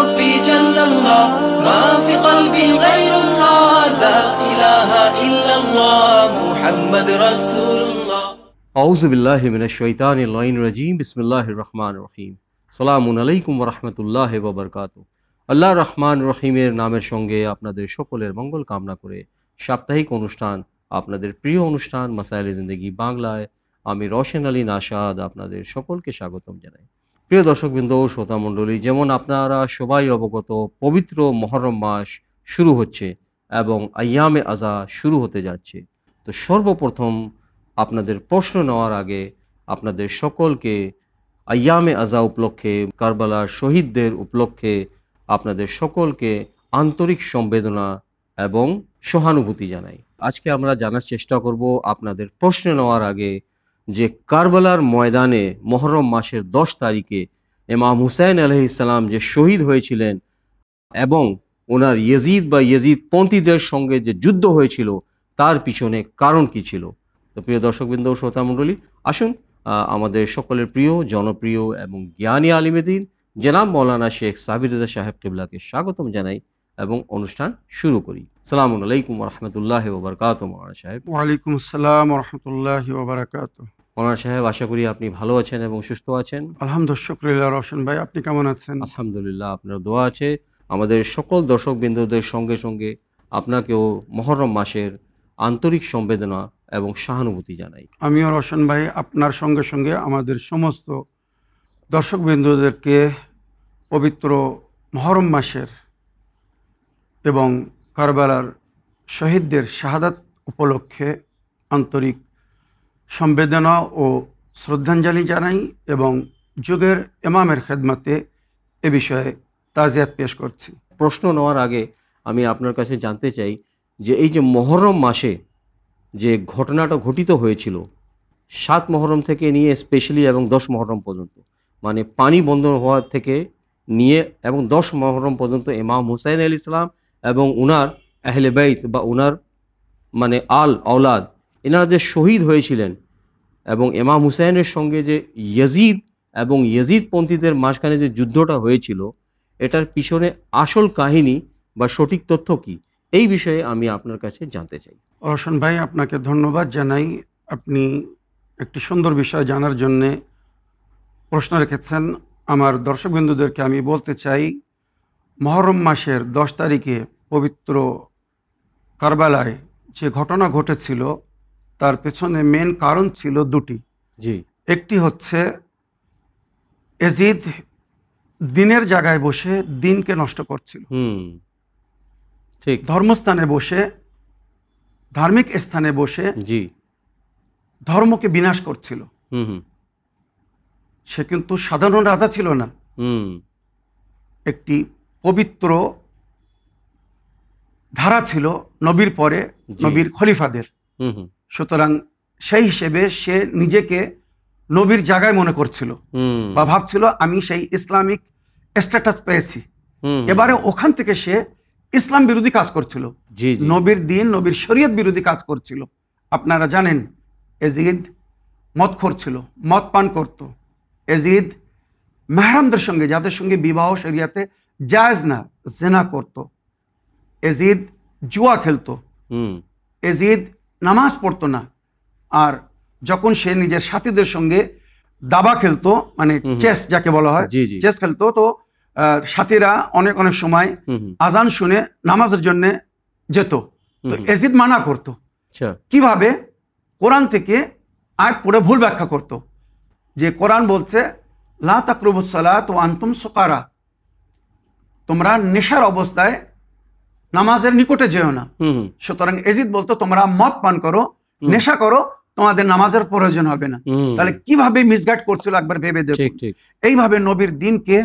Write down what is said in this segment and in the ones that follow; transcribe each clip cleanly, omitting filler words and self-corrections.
ربي جل الله ما في قلبي غير الله لا إله إلا الله محمد رسول الله أعوذ بالله من الشيطان اللعين الرجيم بسم الله الرحمن الرحيم সালামুন আলাইকুম ওয়া রাহমাতুল্লাহি ওয়া বারাকাতুহু। আল্লাহ রহমান রহিমের নামের সঙ্গে আপনাদের সকলের মঙ্গল কামনা করে সাপ্তাহিক অনুষ্ঠান, আপনাদের প্রিয় অনুষ্ঠান মাসাইলে জিন্দেগি বাংলায় আমি রওশন আলী নাশাদ আপনাদের সকলকে স্বাগতম জানাই। প্রিয় দর্শকবৃন্দ, শ্রোতা মণ্ডলী, যেমন আপনারা সবাই অবগত, পবিত্র মুহররম মাস শুরু হচ্ছে এবং আইয়ামে আজা শুরু হতে যাচ্ছে। তো সর্বপ্রথম আপনাদের প্রশ্ন নেওয়ার আগে আপনাদের সকলকে আইয়ামে আজা উপলক্ষে, কারবালার শহীদদের উপলক্ষে আপনাদের সকলকে আন্তরিক সম্বেদনা এবং সহানুভূতি জানাই। আজকে আমরা জানার চেষ্টা করব আপনাদের প্রশ্ন নেওয়ার আগে যে কারবালার ময়দানে মুহররম মাসের 10 তারিখে ইমাম হুসাইন আলাইহিস সালাম যে শহীদ হয়েছিলেন এবং ওনার ইয়েজিদ পন্থীদের সঙ্গে যে যুদ্ধ হয়েছিল তার পিছনে কারণ কি ছিল। তো প্রিয় দর্শকবৃন্দ ও শ্রোতা মণ্ডলী, আসুন আমাদের সকলের প্রিয়, জনপ্রিয় এবং জ্ঞানী আলিমেদিন জনাব মৌলানা শেখ সাবির রেজা সাহেব কিবলাকে স্বাগতম জানাই এবং অনুষ্ঠান শুরু করি। আসসালামু আলাইকুম ওয়া রাহমাতুল্লাহি ওয়া বারাকাতুহু। মৌলানা সাহেব। ওয়ালাইকুম আসসালাম ওয়া রাহমাতুল্লাহি ওয়া বারাকাতুহু। মৌলানা সাহেব, আশা করি আপনি ভালো আছেন এবং সুস্থ আছেন। আলহামদুলিল্লাহ, শুকরিয়া রওশন ভাই, আপনি কেমন আছেন? আলহামদুলিল্লাহ, আপনার দোয়া আছে। আমাদের সকল দর্শকবৃন্দদের সঙ্গে সঙ্গে আপনাকেও মুহররম মাসের আন্তরিক সম্বেদনা এবং সহানুভূতি জানাই। আমিও রওশন ভাই আপনার সঙ্গে সঙ্গে আমাদের সমস্ত দর্শকবৃন্দদেরকে পবিত্র মুহররম মাসের এবং কারবালার শহীদদের শাহাদাত উপলক্ষে আন্তরিক সম্বেদনা ও শ্রদ্ধাঞ্জলি জানাই এবং যুগের ইমামের খেদমতে এ বিষয়ে তাজিয়াত পেশ করছি। প্রশ্ন নেওয়ার আগে আমি আপনার কাছে জানতে চাই যে এই যে মুহররম মাসে যে ঘটনাটা ঘটিত হয়েছিল 7 মুহররম থেকে নিয়ে স্পেশালি এবং 10 মুহররম পর্যন্ত, মানে পানি বন্ধ হওয়া থেকে নিয়ে এবং 10 মুহররম পর্যন্ত ইমাম হুসাইন আলাইহিস সালাম এবং উনার আহলে বাইত বা উনার মানে আওলাদ এনারা যে শহীদ হয়েছিলেন এবং ইমাম হুসাইনের সঙ্গে যে ইয়েজিদপন্থীদের মাঝখানে যে যুদ্ধটা হয়েছিল, এটার পিছনে আসল কাহিনী বা সঠিক তথ্য কি, এই বিষয়ে আমি আপনার কাছে জানতে চাই। রওশন ভাই, আপনাকে ধন্যবাদ জানাই। আপনি একটি সুন্দর বিষয় জানার জন্যে প্রশ্ন রেখেছেন। আমার দর্শকবৃন্দদেরকে আমি বলতে চাই, মুহররম মাসের 10 তারিখে পবিত্র কারবালায় যে ঘটনা ঘটেছিল তার পেছনে মেন কারণ ছিল দুটি। জি। একটি হচ্ছে ইয়াজিদ দিনের জায়গায় বসে দিনকে নষ্ট করছিল, ঠিক, ধর্মস্থানে বসে, ধার্মিক স্থানে বসে জি ধর্মকে বিনাশ করছিল। সে কিন্তু সাধারণ রাজা ছিল না, একটি পবিত্র ধারা ছিল নবীর পরে নবীর খলিফাদের। সুতরাং সেই হিসেবে সে নিজেকে নবীর জায়গায় মনে করছিল বা ভাবছিল আমি সেই ইসলামিক স্ট্যাটাস পেয়েছি। এবারে ওখান থেকে সে ইসলাম বিরোধী কাজ করছিল, নবীর দিন, নবীর শরীয়ত বিরোধী কাজ করছিল। আপনারা জানেন ইয়াজিদ মদখোর ছিল, মদ পান করত। ইয়াজিদ মেহরামদের সঙ্গে, যাদের সঙ্গে বিবাহ শরিয়াতে জায়েজ না, জিনা করত। ইয়াজিদ জুয়া খেলতো। ইয়াজিদ নামাজ পড়তো না। আর যখন সে নিজের সাথীদের সঙ্গে দাবা খেলতো, মানে চেস যাকে বলা হয়, চেস খেলতো, তো সাথীরা অনেক সময় আজান শুনে নামাজের জন্য যেত, তো ইয়াজিদ মানা করতো। কিভাবে? কোরআন থেকে আয়াত পড়ে ভুল ব্যাখ্যা করত, যে কোরআন বলছে লা তাকরুবুস সালাত ওয়া আনতুম সুকারা, তোমরা নেশার অবস্থায় নামাজের নিকটে যেও না। সুতরাং ইয়াজিদ বলতো তোমরা মদ পান করো, নেশা করো, তোমাদের নামাজের প্রয়োজন হবে না। তাহলে কিভাবে মিসগাইড করছিল একবার ভেবে দেখুন। এইভাবে নবীর দিনকে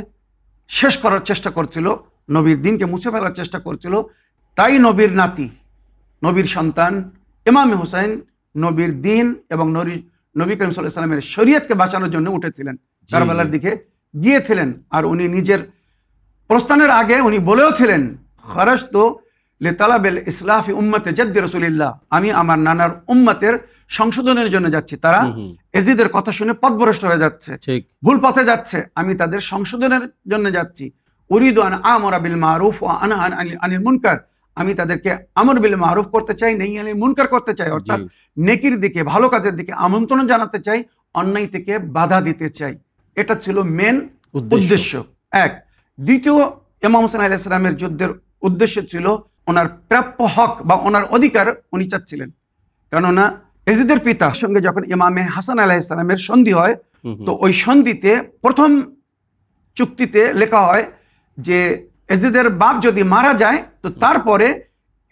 শেষ করার চেষ্টা করছিল, নবীর দিনকে মুছে ফেলার চেষ্টা করছিল। তাই নবীর নাতি, নবীর সন্তান ইমাম হুসাইন নবীর দিন এবং নবী করিম সাল্লাল্লাহু আলাইহি ওয়াসাল্লামের শরীয়তকে বাঁচানোর জন্য উঠেছিলেন, কারবালার দিকে গিয়েছিলেন। আর উনি নিজের প্রস্থানের আগে উনি বলেওছিলেন, খারাজতু লিতালাবিল ইসলাহি উম্মতি জাদ্দি রাসূলিল্লাহ, আমি আমার নানার উম্মতের সংশোধনের জন্য যাচ্ছি। তারা ইয়াজিদের কথা শুনে পথভ্রষ্ট হয়ে যাচ্ছে, ভুল পথে যাচ্ছে, আমি তাদের সংশোধনের জন্য যাচ্ছি। উরিদু আন আমরা বিল মারুফ ওয়া আনহা আনিল মুনকার, আমি তাদেরকে আমর বিল মারুফ করতে চাই, নেহি আনিল মুনকার করতে চাই, অর্থাৎ নেকির দিকে, ভালো কাজের দিকে আমন্ত্রণ জানাতে চাই, অন্যায় থেকে বাধা দিতে চাই। এটা ছিল মেন উদ্দেশ্য। এক। দ্বিতীয়, ইমাম হোসেন আলাইহিস সালামের যুদ্ধের উদ্দেশ্য ছিল ওনার প্রাপ্য হক বা ওনার অধিকার উনি চাচ্ছিলেন। কেননা এজিদের পিতার সঙ্গে যখন ইমামে হাসান আলাইহিস সালামের সন্ধি হয়, তো ওই সন্ধিতে প্রথম চুক্তিতে লেখা হয় যে এজিদের বাপ যদি মারা যায় তো তারপরে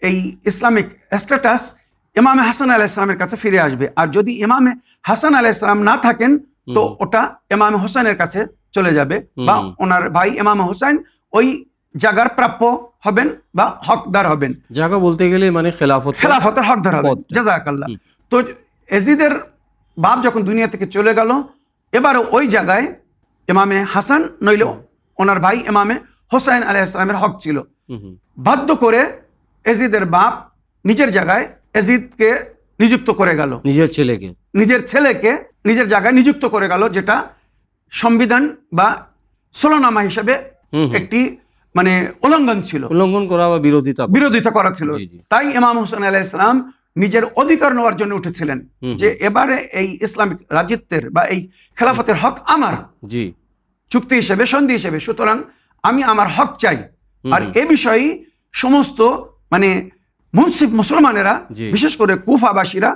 এই ইসলামিক স্ট্যাটাস ইমামে হাসান আলাইহিস সালামের কাছে ফিরে আসবে, আর যদি ইমামে হাসান আলাইহিস সালাম না থাকেন তো ওটা ইমামে হোসেনের কাছে চলে যাবে, বা ওনার ভাই ইমামে হোসেন ওই জায়গার প্রাপ্য হবেন বা হকদার হবেন। জায়গা বলতে গেলে মানে খেলাফতের হকদার হবেন। জাযাকাল্লাহ। তো এজিদের বাপ যখন দুনিয়া থেকে চলে গেল, এবার ওই জায়গায় ইমামে হাসান নইলে ওনার ভাই ইমামে হোসেন আলাইহিস সালামের হক ছিল। বাধ্য করে এজিদের বাপ নিজের জায়গায় এজিদকে নিযুক্ত করে গেল, নিজের ছেলেকে নিজের জায়গায় নিযুক্ত করে গেল, যেটা সংবিধান বা ষোলনামা হিসেবে একটি মানে উল্লঙ্ঘন ছিল, উল্লঙ্ঘন করা বা বিরোধিতা করা ছিল। তাই ইমাম হোসেন আলাইহিস সালাম নিজের অধিকার নেওয়ার জন্য উঠেছিলেন যে এবারে এই ইসলামিক রাজত্বের বা এই খেলাফতের হক আমার, চুক্তি হিসেবে, সন্ধি হিসেবে, সুতরাং আমি আমার হক চাই। আর এ বিষয়ে সমস্ত মানে মুনসিফ মুসলমানেরা, বিশেষ করে কুফাবাসীরা,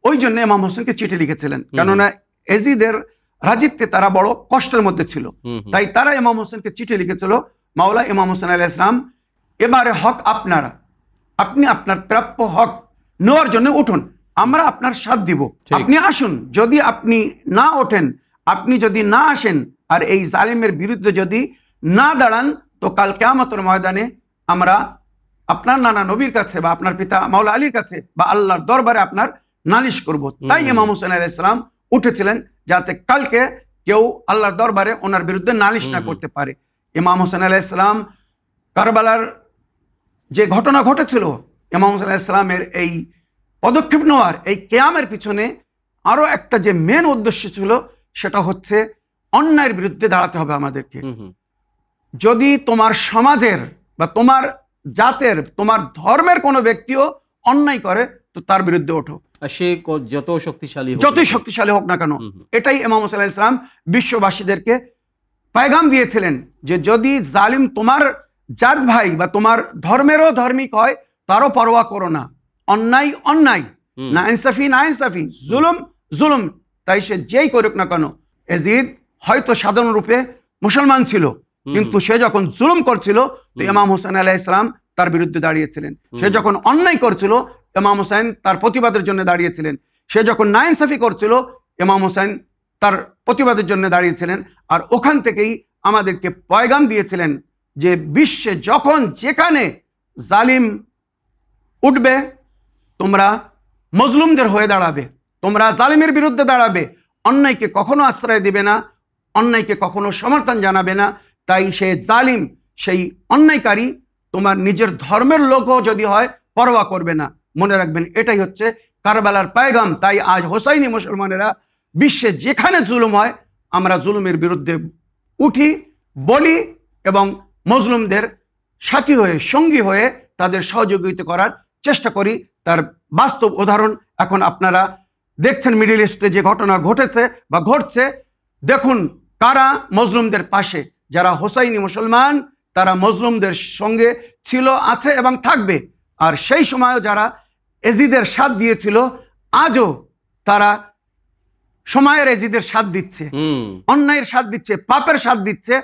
ওই জন্য ইমাম হোসেনকে চিঠি লিখেছিলেন, কেননা এজিদের রাজত্বে তারা বড় কষ্টের মধ্যে ছিল। তাই তারা ইমাম হোসেনকে চিঠি লিখেছিল, মাওলা ইমাম হোসেন আলাইহিস সালাম, এবারে হক আপনার, আপনি আপনার প্রাপ্য হক নেওয়ার জন্য উঠুন, আমরা আপনার সাথ দিব, আপনি আসুন। যদি আপনি না ওঠেন, আপনি যদি না আসেন আর এই জালিমের বিরুদ্ধে যদি না দাঁড়ান, তো কাল কিয়ামতের ময়দানে আমরা আপনার নানা নবীর কাছে বা আপনার পিতা মাওলা আলীর কাছে বা আল্লাহর দরবারে আপনার নালিশ করব। তাই ইমাম হোসেন আলাইহিস সালাম উঠেছিলেন, যাতে কালকে কেউ আল্লাহর দরবারে ওনার বিরুদ্ধে নালিশ না করতে পারে। ইমাম হোসেন আলাইহিস সালাম কারবালার যে ঘটনা ঘটেছিল, ইমাম হোসেন আলাইহিস সালামের এই পদক্ষেপ নেওয়ার, এই কিয়ামের পিছনে আরো একটা যে মেন উদ্দেশ্য ছিল, সেটা হচ্ছে অন্যায়ের বিরুদ্ধে দাঁড়াতে হবে আমাদেরকে। যদি তোমার সমাজের বা তোমার জাতের, তোমার ধর্মের কোনো ব্যক্তিও অন্যায় করে, তো তার বিরুদ্ধে ওঠো, সে যতই শক্তিশালী হোক না কেন। এটাই ইমাম হোসেন আলাইহিস সালাম বিশ্ববাসীদেরকে পায়গাম দিয়েছিলেন যে যদি জালিম তোমার জাত ভাই বা তোমার ধর্মেরও ধার্মিক হয়, তারও পরোয়া করো না, অন্যায় অন্যায়, না ইনসাফি না ইনসাফি, জুলুম জুলুম, তাই সে যেই করুক না কেন। এজিদ হয়তো সাধারণ রূপে মুসলমান ছিল, কিন্তু সে যখন জুলুম করছিল তো ইমাম হোসেন আলাইহিস সালাম তার বিরুদ্ধে দাঁড়িয়েছিলেন। সে যখন অন্যায় করছিল, ইমাম হোসেন তার প্রতিবাদের জন্য দাঁড়িয়েছিলেন। সে যখন নাইনসাফি করছিল, ইমাম হোসেন তার প্রতিবাদের জন্য দাঁড়িয়েছিলেন। আর ওখান থেকেই আমাদেরকে পয়গাম দিয়েছিলেন যে বিশ্বে যখন যেখানে জালিম উঠবে, তোমরা মজলুমদের হয়ে দাঁড়াবে, তোমরা জালিমের বিরুদ্ধে দাঁড়াবে, অন্যায়কে কখনো আশ্রয় দিবে না, অন্যায়কে কখনো সমর্থন জানাবে না। তাই সে জালিম, সেই অন্যায়কারী তোমার নিজের ধর্মের লোকও যদি হয়, পরোয়া করবে না। মনে রাখবেন, এটাই হচ্ছে কারবালার পায়গাম। তাই আজ হোসাইনি মুসলমানেরা বিশ্বে যেখানে জুলুম হয়, আমরা জুলুমের বিরুদ্ধে উঠি, বলি এবং মজলুমদের সাথী হয়ে, সঙ্গী হয়ে তাদের সহযোগিতা করার চেষ্টা করি। তার বাস্তব উদাহরণ এখন আপনারা দেখছেন, মিডল ইস্টে যে ঘটনা ঘটেছে বা ঘটছে। দেখুন কারা মজলুমদের পাশে, যারা হোসাইনি মুসলমান, তারা মজলুমদের সঙ্গে ছিল, আছে এবং থাকবে। আর সেই সময়ও যারা এজিদের সাথ দিয়েছিল, আজও তারা সময়ের এজিদের সাথ দিচ্ছে, অন্যায়ের সাথ দিচ্ছে, পাপের সাথ দিচ্ছে।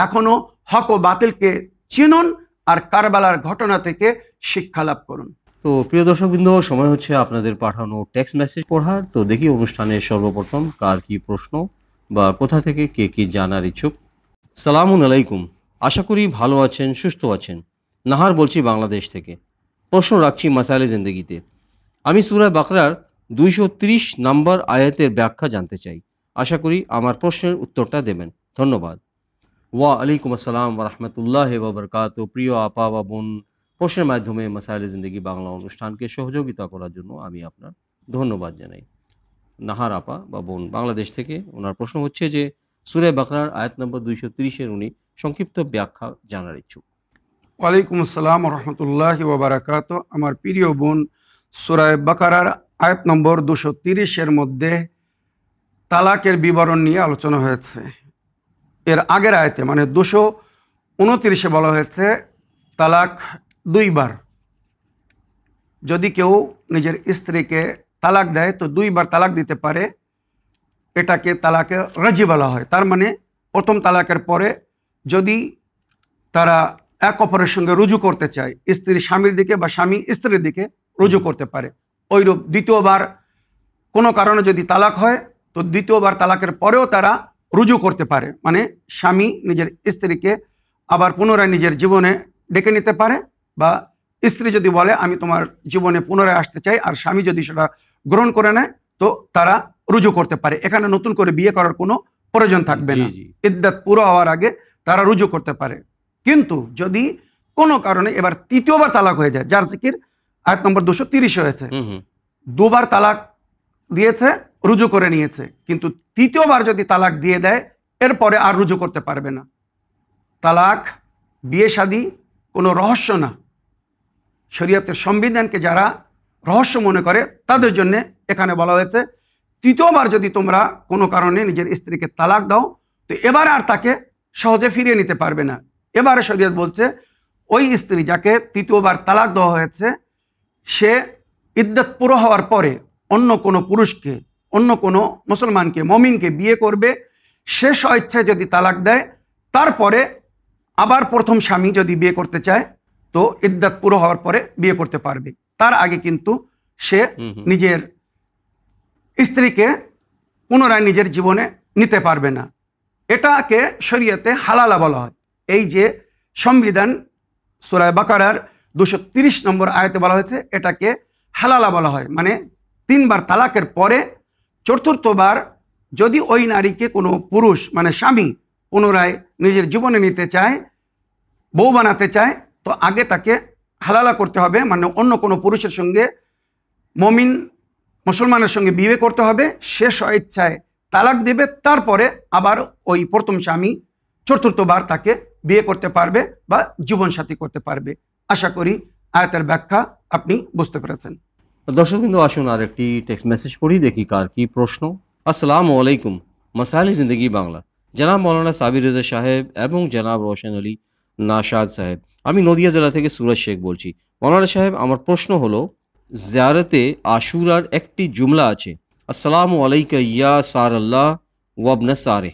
এখনো হক ও বাতিলকে চিনুন আর কারবালার ঘটনা থেকে শিক্ষা লাভ করুন। তো প্রিয় দর্শকবৃন্দ, সময় হচ্ছে আপনাদের পাঠানো টেক্সট মেসেজ পড়ার। তো দেখি অনুষ্ঠানের সর্বপ্রথম কার কি প্রশ্ন বা কোথা থেকে কে কি জানার ইচ্ছুক। সালামুন আলাইকুম, আশা করি ভালো আছেন, সুস্থ আছেন। নাহার বলছি বাংলাদেশ থেকে। প্রশ্ন রাখছি মাসাইলে জিন্দেগিতে। আমি সূরা বাকরার 230 নম্বর আয়াতের ব্যাখ্যা জানতে চাই। আশা করি আমার প্রশ্নের উত্তরটা দেবেন। ধন্যবাদ। ওয়া আলাইকুম আসসালাম ওয়া রাহমাতুল্লাহি ওয়া বারাকাতুহু। প্রিয় আপা বা বোন, প্রশ্নের মাধ্যমে মাসাইলে জিন্দেগি বাংলা অনুষ্ঠানকে সহযোগিতা করার জন্য আমি আপনার ধন্যবাদ জানাই। নাহার আপা বা বোন বাংলাদেশ থেকে, ওনার প্রশ্ন হচ্ছে যে সূরা বাকরার আয়াত নম্বর 230-এর উনি সংক্ষিপ্ত ব্যাখ্যা জানার ইচ্ছুক। ওয়ালাইকুম আসসালাম রহমতুল্লাহি ওয়া বারাকাতুহু। আমার প্রিয় বোন, সূরা বাকারার আয়াত নম্বর 230-এর মধ্যে তালাকের বিবরণ নিয়ে আলোচনা হয়েছে। এর আগের আয়াতে মানে 229-এ বলা হয়েছে তালাক 2 বার। যদি কেউ নিজের স্ত্রীকে তালাক দেয় তো 2 বার তালাক দিতে পারে, এটাকে তালাকে রাজি বলা হয়। তার মানে প্রথম তালাকের পরে যদি তারা এক অপরের সঙ্গে রুজু করতে চায়, স্ত্রী স্বামীর দিকে বা স্বামী স্ত্রীর দিকে রুজু করতে পারে। ওইরূপ দ্বিতীয়বার কোনো কারণে যদি তালাক হয় তো দ্বিতীয়বার তালাকের পরেও তারা রুজু করতে পারে, মানে স্বামী নিজের স্ত্রীকে আবার পুনরায় নিজের জীবনে ডেকে নিতে পারে, বা স্ত্রী যদি বলে আমি তোমার জীবনে পুনরায় আসতে চাই, আর স্বামী যদি সেটা গ্রহণ করে নেয় তো তারা রুজু করতে পারে। এখানে নতুন করে বিয়ে করার কোনো প্রয়োজন থাকবে না। ইদ্দাত পুরো হওয়ার আগে তারা রুজু করতে পারে। কিন্তু যদি কোনো কারণে এবার তৃতীয়বার তালাক হয়ে যায়, যার জিকির আয়াত নম্বর 230 হয়েছে, 2 বার তালাক দিয়েছে, রুজু করে নিয়েছে, কিন্তু তৃতীয়বার যদি তালাক দিয়ে দেয় এরপরে আর রুজু করতে পারবে না। তালাক, বিয়ে শাদী কোনো রহস্য না। শরীয়তের সংবিধানকে যারা রহস্য মনে করে তাদের জন্য এখানে বলা হয়েছে তৃতীয়বার যদি তোমরা কোনো কারণে নিজের স্ত্রীকে তালাক দাও তো এবার আর তাকে সহজে ফিরিয়ে নিতে পারবে না। এবারে শরীয়ত বলছে ওই স্ত্রী যাকে তৃতীয়বার তালাক দেওয়া হয়েছে সে ইদ্দত পুরো হওয়ার পরে অন্য কোনো পুরুষকে, অন্য কোনো মুসলমানকে, মমিনকে বিয়ে করবে। সে স্বেচ্ছায় যদি তালাক দেয় তারপরে আবার প্রথম স্বামী যদি বিয়ে করতে চায় তো ইদ্দত পুরো হওয়ার পরে বিয়ে করতে পারবে। তার আগে কিন্তু সে নিজের স্ত্রীকে পুনরায় নিজের জীবনে নিতে পারবে না। এটাকে শরীয়তে হালালা বলা হয়। এই যে সংবিধান সূরা বাকারার 230 নম্বর আয়াতে বলা হয়েছে এটাকে হালালা বলা হয়, মানে 3 বার তালাকের পরে চতুর্থবার যদি ওই নারীকে কোনো পুরুষ মানে স্বামী পুনরায় নিজের জীবনে নিতে চায়, বউ বানাতে চায়, তো আগে তাকে হালালা করতে হবে, মানে অন্য কোনো পুরুষের সঙ্গে, মমিন মুসলমানের সঙ্গে বিয়ে করতে হবে। সে স্বেচ্ছায় তালাক দেবে, তারপরে আবার ওই প্রথম স্বামী চতুর্থবার তাকে বিয়ে করতে পারবে বা জীবনসাথী করতে পারবে। আশা করি আয়াতের ব্যাখ্যা আপনি বুঝতে পেরেছেন। দর্শকবৃন্দ, আসুন আর একটি টেক্সট মেসেজ পড়ি, দেখি কার কি প্রশ্ন। আসসালামু আলাইকুম, মাসাইল জিন্দগি বাংলা। জনাব মৌলানা সাবির রেজা সাহেব এবং জনাব রোশন আলী নাশাদ সাহেব, আমি নদিয়া জেলা থেকে সুরজ শেখ বলছি। মৌলানা সাহেব, আমার প্রশ্ন হলো, জিয়ারতে আশুরার একটি জুমলা আছে, আসসালামু আলাইকা ইয়া সার আল্লাহ ওয়াবনা সারে।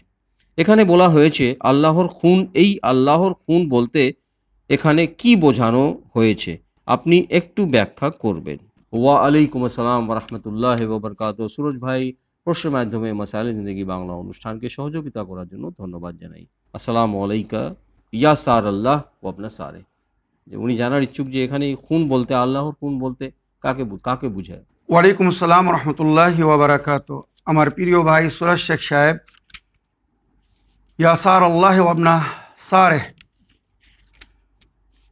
এখানে বলা হয়েছে আল্লাহর খুন। এই আল্লাহর খুন বলতে এখানে কি বোঝানো হয়েছে, আপনি একটু ব্যাখ্যা করবেন। ওয়া আলাইকুম আসসালাম ওয়া রাহমাতুল্লাহি ওয়া বারাকাতুহু। সুরজ ভাই, প্রশ্নের মাধ্যমে মাসাইল জিন্দেগি বাংলা অনুষ্ঠানকে সহযোগিতা করার জন্য ধন্যবাদ জানাই। আসসালামু আলাইকা ইয়া সার আল্লাহ ওয়াবনা সারে, যে উনি জানার ইচ্ছুক যে এখানে খুন বলতে, আল্লাহর খুন বলতে কাকে বুঝায়। ওয়ালাইকুম আসসালাম রহমতুল্লাহি ওয়া বারাকাতুহু। আমার প্রিয় ভাই সুরজ শেখ সাহেব, ইয়া সার আল্লাহ ওয়াবনা সারে,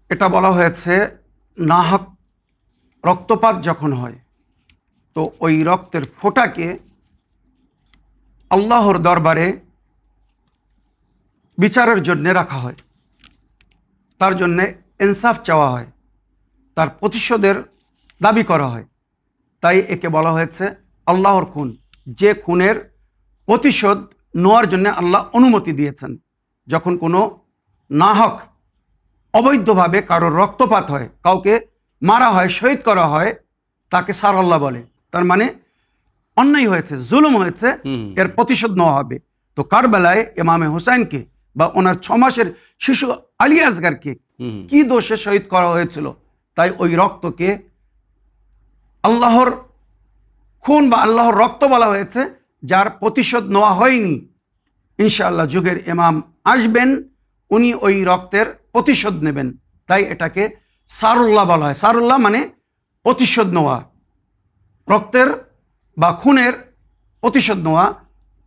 এটা বলা হয়েছে নাহক রক্তপাত যখন হয় তো ওই রক্তের ফোঁটাকে আল্লাহর দরবারে বিচারের জন্যে রাখা হয়, তার জন্যে ইনসাফ চাওয়া হয়, তার প্রতিশোধের দাবি করা হয়। তাই একে বলা হয়েছে আল্লাহর খুন, যে খুনের প্রতিশোধ নেওয়ার জন্য আল্লাহ অনুমতি দিয়েছেন। যখন কোনো নাহক অবৈধভাবে কারোর রক্তপাত হয়, কাউকে মারা হয়, শহীদ করা হয়, তাকে সার আল্লাহ বলে। তার মানে অন্যায় হয়েছে, জুলুম হয়েছে, এর প্রতিশোধ নেওয়া হবে। তো কারবালায় ইমামে হুসাইনকে বা ওনার 6 মাসের শিশু আলী আসগারকে কি দোষে শহীদ করা হয়েছিল, তাই ওই রক্তকে আল্লাহর খুন বা আল্লাহর রক্ত বলা হয়েছে, যার প্রতিশোধ নেওয়া হয়নি। ইনশাআল্লাহ যুগের ইমাম আসবেন, উনি ওই রক্তের প্রতিশোধ নেবেন, তাই এটাকে সারুল্লাহ বলা হয়। সারুল্লাহ মানে প্রতিশোধ নেওয়া, রক্তের বা খুনের প্রতিশোধ নেওয়া।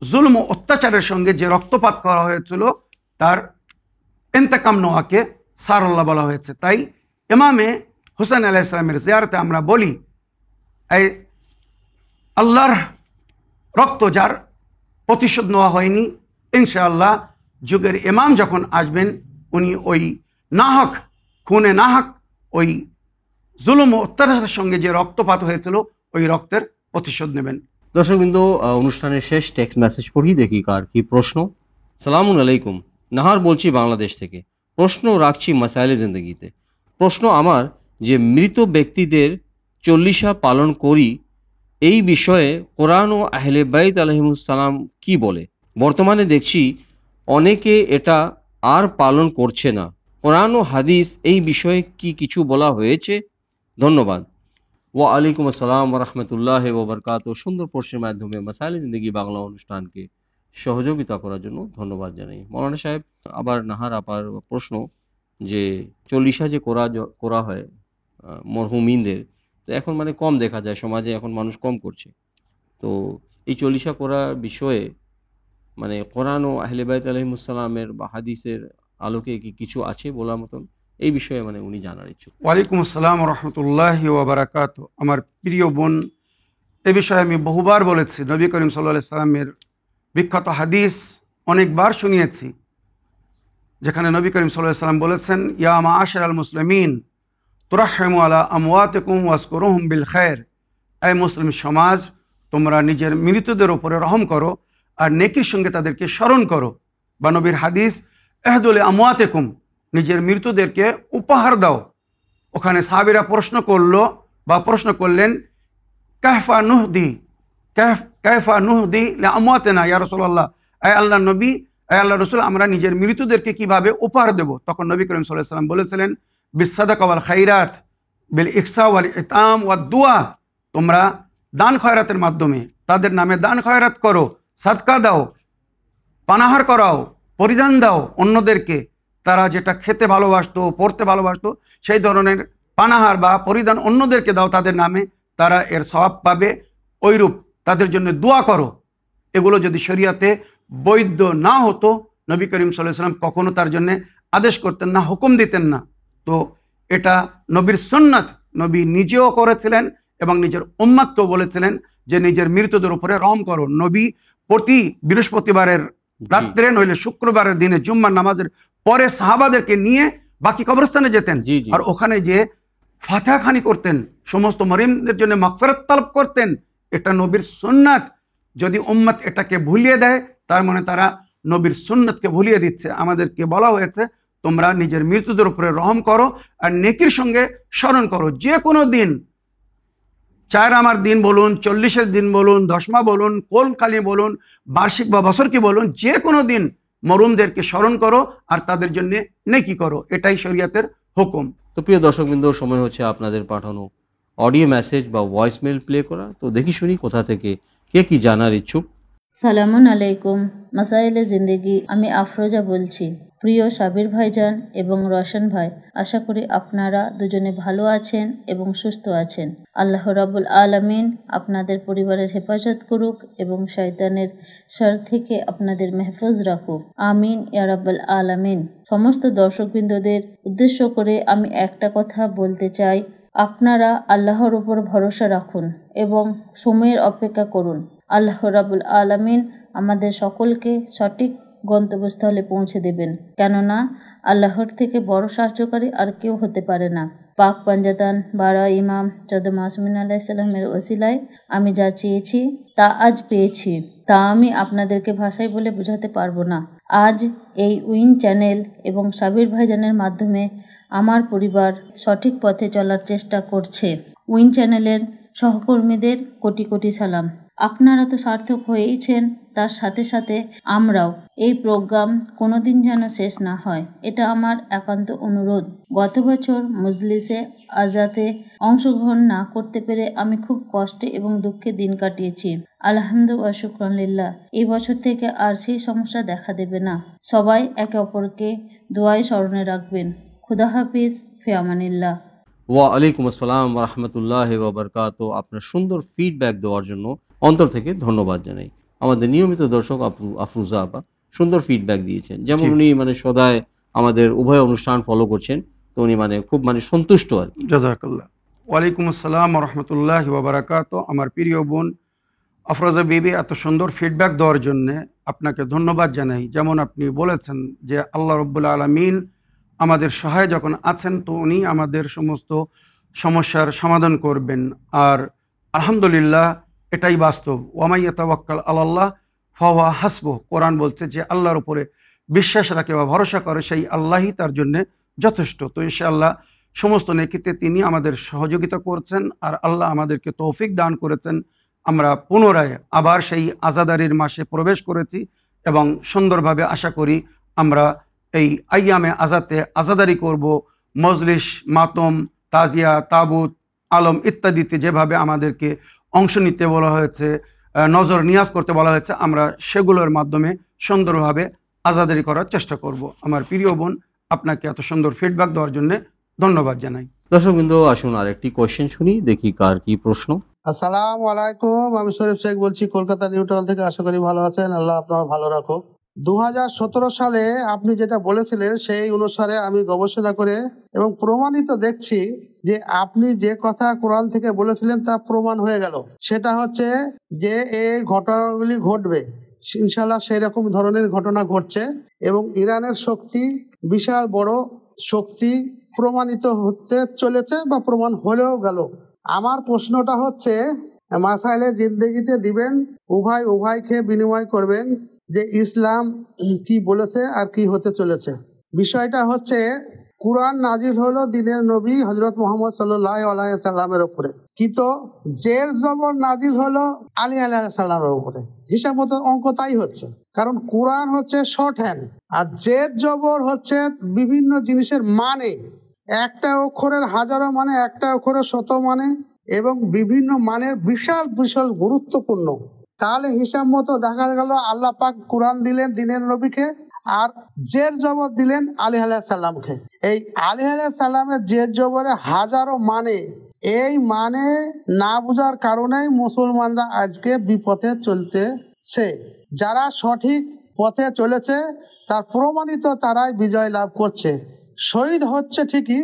জুলম ও অত্যাচারের সঙ্গে যে রক্তপাত করা হয়েছিল তার ইন্তেকাম নেওয়াকে সারুল্লাহ বলা হয়েছে। তাই ইমামে হুসাইন আলাইহিস সালামের জিয়ারতে আমরা বলি এই আল্লাহর রক্ত যার প্রতিশোধ নেওয়া হয়নি, ইনশাআল্লাহ যুগের ইমাম যখন আসবেন উনি ওই নাহক খুনে নাহক ওই জুলুম ও অত্যাচারের সঙ্গে যে রক্তপাত হয়েছিল ওই রক্তের প্রতিশোধ নেবেন। দর্শকবৃন্দ, অনুষ্ঠানের শেষ টেক্সট মেসেজ পড়ি, দেখি কার কি প্রশ্ন। সালামুন আলাইকুম, নাহার বলছি বাংলাদেশ থেকে। প্রশ্ন রাখছি মাসাইলে জিন্দগিতে। প্রশ্ন আমার যে মৃত ব্যক্তিদের চল্লিশা পালন করি, এই বিষয়ে কোরআন ও আহলে বাইত আলাইহিমুসসালাম কি বলে? বর্তমানে দেখছি অনেকে এটা আর পালন করছে না। কোরআন ও হাদিস এই বিষয়ে কি কিছু বলা হয়েছে? ধন্যবাদ। ওয়া আলাইকুম আসসালাম রহমতুল্লাহ ওবরকাত। সুন্দর প্রশ্নের মাধ্যমে মাসাইলে জিন্দগি বাংলা অনুষ্ঠানকে সহযোগিতা করার জন্য ধন্যবাদ জানাই। মৌলানা সাহেব, আবার নাহার আপার প্রশ্ন যে চল্লিশা যে করা হয় মরহুমিনদের, তো এখন মানে কম দেখা যায় সমাজে, এখন মানুষ কম করছে। তো এই চল্লিশা করার বিষয়ে মানে কোরআন ও আহলে বাইত আলাইহিমুসসালামের বা হাদিসের আলোকে কি কিছু আছে বলার মতন? এই বিষয়ে মানে উনি জানার ইচ্ছুক। ওয়ালাইকুম আসসালাম রহমতুল্লাহি ওয়া বারাকাতুহু। আমার প্রিয় বোন, এ বিষয়ে আমি বহুবার বলেছি, নবী করিম সাল্লাল্লাহু আলাইহি সাল্লামের বিখ্যাত হাদিস অনেকবার শুনিয়েছি, যেখানে নবী করিম সাল্লাল্লাহু আলাইহি সাল্লাম বলেছেন, ইয়া মাআশারাল মুসলিমিন তুরাহহিমু আলা আমওয়াতিকুম ওয়াজকুরুহুম বিল খায়র। এই মুসলিম সমাজ, তোমরা নিজের মৃতদের উপরে রহম করো আর নেকির সঙ্গে তাদেরকে স্মরণ করো। বা নবীর হাদিস, এহদুল আমওয়াতিকুম, নিজের মৃতদেরকে উপহার দাও। ওখানে সাহাবীরা প্রশ্ন করলেন, কাইফা নুহদি লি আমওয়াতিনা ইয়া রাসূলুল্লাহ, আয় আল্লাহর নবী, আয় আল্লাহর রাসূল, আমরা নিজের মৃতদেরকে কিভাবে উপহার দেব? তখন নবী করিম সাল্লাল্লাহু আলাইহি সাল্লাম বলেছিলেন, বিসসাদাকা ওয়াল খাইরাত বিল ইহসা ওয়াল ইতআম ওয়াদ দুআ, তোমরা দান খয়রাতের মাধ্যমে তাদের নামে দান খয়রাত করো, সাদকা দাও, পানাহার করাও, পরিধান দাও অন্যদেরকে। তারা যেটা খেতে ভালোবাসতো, পড়তে ভালোবাসতো, সেই ধরনের পানাহার বা পরিধান অন্যদেরকে দাও তাদের নামে, তারা এর সওয়াব পাবে। ওইরূপ তাদের জন্য দোয়া করো। এগুলো যদি শরিয়াতে বৈধ না হতো, নবী করিম সাল্লাল্লাহু আলাইহি সাল্লাম কখনো তার জন্য আদেশ করতেন না, হুকুম দিতেন না। তো এটা নবীর সুন্নাত, নবী নিজেও করেছিলেন এবং নিজের উম্মতকেও বলেছিলেন যে নিজের মৃতদের উপরে রহম করো। নবী প্রতি বৃহস্পতিবারের রাত্রে নইলে শুক্রবারের দিনে জুম্মার নামাজের পরে সাহাবাদেরকে নিয়ে বাকি কবরস্থানে যেতেন, আর ওখানে যে ফাতিহা খানি করতেন, সমস্ত মরিমদের জন্য মাগফিরাত তালাব করতেন। এটা নবীর সুন্নাত। যদি উম্মত এটাকে ভুলিয়ে দেয়, তার মানে তারা নবীর সুন্নাতকে ভুলিয়ে দিচ্ছে। আমাদেরকে বলা হয়েছে, তোমরা নিজের মৃতদের উপরে রহম করো আর নেকির সঙ্গে স্মরণ করো। যে কোনো দিন, চার আমার দিন বলুন, 40-এর দিন বলুন, দশমা বলুন, কোলকালী বলুন, বার্ষিক বা বছর কি বলুন, যে কোনো দিন মরুমদেরকে স্মরণ করো আর তাদের জন্য নেকি করো। এটাই শরিয়াতের হুকুম। তো প্রিয় দর্শকবৃন্দ, সময় হচ্ছে আপনাদের পাঠানো অডিও মেসেজ বা ভয়েস মেল প্লে করা। তো দেখি শুনি কোথা থেকে কে কি জানার ইচ্ছুক। সালামুন আলাইকুম, মাসাইলে জিন্দেগি, আমি আফরোজা বলছি। প্রিয় সাবির ভাইজান এবং রশন ভাই, আশা করি আপনারা দুজনে ভালো আছেন এবং সুস্থ আছেন। আল্লাহ রাব্বুল আলামিন আপনাদের পরিবারের হেফাজত করুক এবং শয়তানের শার থেকে আপনাদের মেহফুজ রাখুক, আমিন ইয়া রাব্বুল আলামিন। সমস্ত দর্শকবৃন্দদের উদ্দেশ্য করে আমি একটা কথা বলতে চাই, আপনারা আল্লাহর উপর ভরসা রাখুন এবং সময়ের অপেক্ষা করুন। আল্লাহ রাব্বুল আলামিন আমাদের সকলকে সঠিক গন্তব্যস্থলে পৌঁছে দেবেন, কেননা আল্লাহর থেকে বড় সাহায্যকারী আর কেউ হতে পারে না। পাক পাঞ্জাতান বারা ইমাম জাদা মাসুমিন আলাইহিস সালামের ওসিলায় আমি যা চেয়েছি তা আজ পেয়েছি, তা আমি আপনাদেরকে ভাষায় বলে বোঝাতে পারবো না। আজ এই উইন চ্যানেল এবং সাবির ভাইজানের মাধ্যমে আমার পরিবার সঠিক পথে চলার চেষ্টা করছে। উইন চ্যানেলের সহকর্মীদের কোটি কোটি সালাম। আপনারা তো সার্থক হয়েইছেন, তার সাথে সাথে আমরাও। এই প্রোগ্রাম কোনোদিন যেন শেষ না হয়, এটা আমার একান্ত অনুরোধ। গত বছর মজলিসে আজাতে অংশগ্রহণ না করতে পেরে আমি খুব কষ্টে এবং দুঃখে দিন কাটিয়েছি। আলহামদুলিল্লাহ ওয়া শুকরানিল্লাহ, এই বছর থেকে আর সেই সমস্যা দেখা দেবে না। সবাই একে অপরকে দোয়ায় স্মরণে রাখবেন। খুদা হাফিজ, ফি আমানিল্লাহ। ওয়া আলাইকুম আসসালাম রহমতুল্লাহ ওবরকাত। আপনার সুন্দর ফিডব্যাক দেওয়ার জন্য অন্তর থেকে ধন্যবাদ জানাই। আমাদের নিয়মিত দর্শক আফরুজা আপা সুন্দর ফিডব্যাক দিয়েছেন, যেমন উনি মানে সদায় আমাদের উভয় অনুষ্ঠান ফলো করছেন, তো উনি মানে খুব মানে সন্তুষ্ট আর কি। জাযাকাল্লাহ। ওয়ালাইকুম আসসালাম রহমতুল্লাহি ওয়া বারাকাতুহু। আমার প্রিয় বোন আফরোজা বিবি এত সুন্দর ফিডব্যাক দেওয়ার জন্যে আপনাকে ধন্যবাদ জানাই। যেমন আপনি বলেছেন যে আল্লাহ রাব্বুল আলামিন আমাদের সহায় যখন আছেন, তো উনি আমাদের সমস্ত সমস্যার সমাধান করবেন। আর আলহামদুলিল্লাহ এটাই বাস্তব। ওয়ামাই ইয়াতাওয়াক্কাল আলাল্লাহ ফাহুয়া হাসবুহ। কোরআন বলছে যে আল্লাহর উপরে বিশ্বাস রাখে বা ভরসা করে সেই আল্লাহই তার জন্যে যথেষ্ট। তো ইনশাআল্লাহ সমস্ত নেকিতে তিনি আমাদের সহযোগিতা করছেন, আর আল্লাহ আমাদেরকে তৌফিক দান করেছেন। আমরা পুনরায় আবার সেই আজাদারির মাসে প্রবেশ করেছি এবং সুন্দরভাবে আশা করি আমরা এই আইয়ামে আজাতে আজাদারি করব। মজলিস, মাতম, তাজিয়া, তাবুত, আলম ইত্যাদিতে যেভাবে আমাদেরকে অংশ নিতে বলা হয়েছে, নজর নিয়াজ করতে বলা হয়েছে, আমরা সেগুলোর মাধ্যমে সুন্দরভাবে আজাদারি করার চেষ্টা করব। আমার প্রিয় বোন, আপনাকে এত সুন্দর ফিডব্যাক দেওয়ার জন্য ধন্যবাদ জানাই। দর্শক বিন্দু, আসুন আরেকটি কোয়েশ্চেন শুনি, দেখি কার কি প্রশ্ন। আসসালামু আলাইকুম, আমি শরীফ শেখ বলছি কলকাতা নিউ টাউন থেকে। আশা করি ভালো আছেন, আল্লাহ আপনাকে ভালো রাখুক। 2017 সালে আপনি যেটা বলেছিলেন সেই অনুসারে আমি গবেষণা করে এবং প্রমাণিত দেখছি যে আপনি যে কথা কোরআন থেকে বলেছিলেন তা প্রমাণ হয়ে গেল। সেটা হচ্ছে যে এই ঘটনাগুলি ঘটবে, ইনশাল্লাহ সেই রকম ধরনের ঘটনা ঘটছে এবং ইরানের শক্তি বিশাল বড় শক্তি প্রমাণিত হতে চলেছে বা প্রমাণ হলেও গেল। আমার প্রশ্নটা হচ্ছে, মাসাইলে জিন্দেগিতে দিবেন, উভয়কে বিনিময় করবেন যে ইসলাম কি বলেছে আর কি হতে চলেছে। বিষয়টা হচ্ছে, কুরআন নাজিল হলো দিনের নবী হযরত মুহাম্মদ সাল্লাল্লাহু আলাইহি সাল্লামের উপরে, কিন্তু জের জবর নাজিল হলো আলী আলাইহিস সালামের উপরে। হিসাব মতো অঙ্ক তাই হচ্ছে, কারণ কুরআন হচ্ছে শর্ট হ্যান্ড আর জের জবর হচ্ছে বিভিন্ন জিনিসের মানে। একটা অক্ষরের হাজারো মানে, একটা অক্ষরের শত মানে, এবং বিভিন্ন মানের বিশাল বিশাল গুরুত্বপূর্ণ। তাহলে হিসাব মতো দেখা গেল আল্লাহ পাক কুরআন দিলেন দিনের নবীকে, আর জের জবর দিলেন আলী আলাইহিস সালামকে। এই আলী আলাইহিস সালামের জের জবরে হাজারো মানে, এই মানে না বুঝার কারণেই মুসলমানরা আজকে বিপথে চলতেছে। যারা সঠিক পথে চলেছে তার প্রমাণিত তারাই বিজয় লাভ করছে। শহীদ হচ্ছে ঠিকই,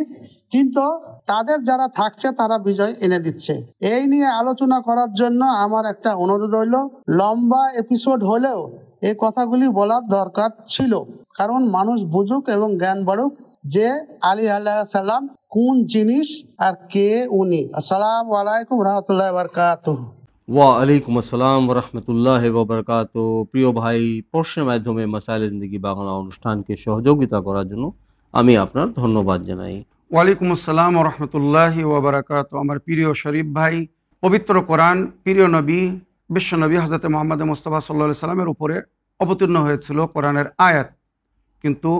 কিন্তু তাদের যারা থাকছে তারা বিজয় এনে দিচ্ছে। এই নিয়ে আলোচনা করার জন্য আমার একটা অনুরোধ রইল, লম্বা এপিসোড হলেও এই কথাগুলি বলার দরকার ছিল, কারণ মানুষ বুঝুক এবং জ্ঞান বাড়ুক যে আলী আলাইহিস সালাম কোন জিনিস আর কে উনি। আসসালামু আলাইকুম রহমতুল্লাহি ওয়া বারাকাতুহু। ওয়ালাইকুম আসসালাম রহমতুল্লাহ ওবরকাত। প্রিয় ভাই, প্রশ্নের মাধ্যমে মাসাইলে জিন্দেগি বাংলা অনুষ্ঠানকে সহযোগিতা করার জন্য আমি আপনার ধন্যবাদ জানাই। ওয়ালাইকুম আসসালাম রহমতুল্লাহি ওয়া বারাকাতুহু। আমার প্রিয় শরীফ ভাই, পবিত্র কোরআন প্রিয় নবী বিশ্বনবী হযরত মুহাম্মদ মুস্তাফা সাল্লাল্লাহু আলাইহি সাল্লামের উপরে অবতীর্ণ হয়েছিল কোরআনের আয়াত, কিন্তু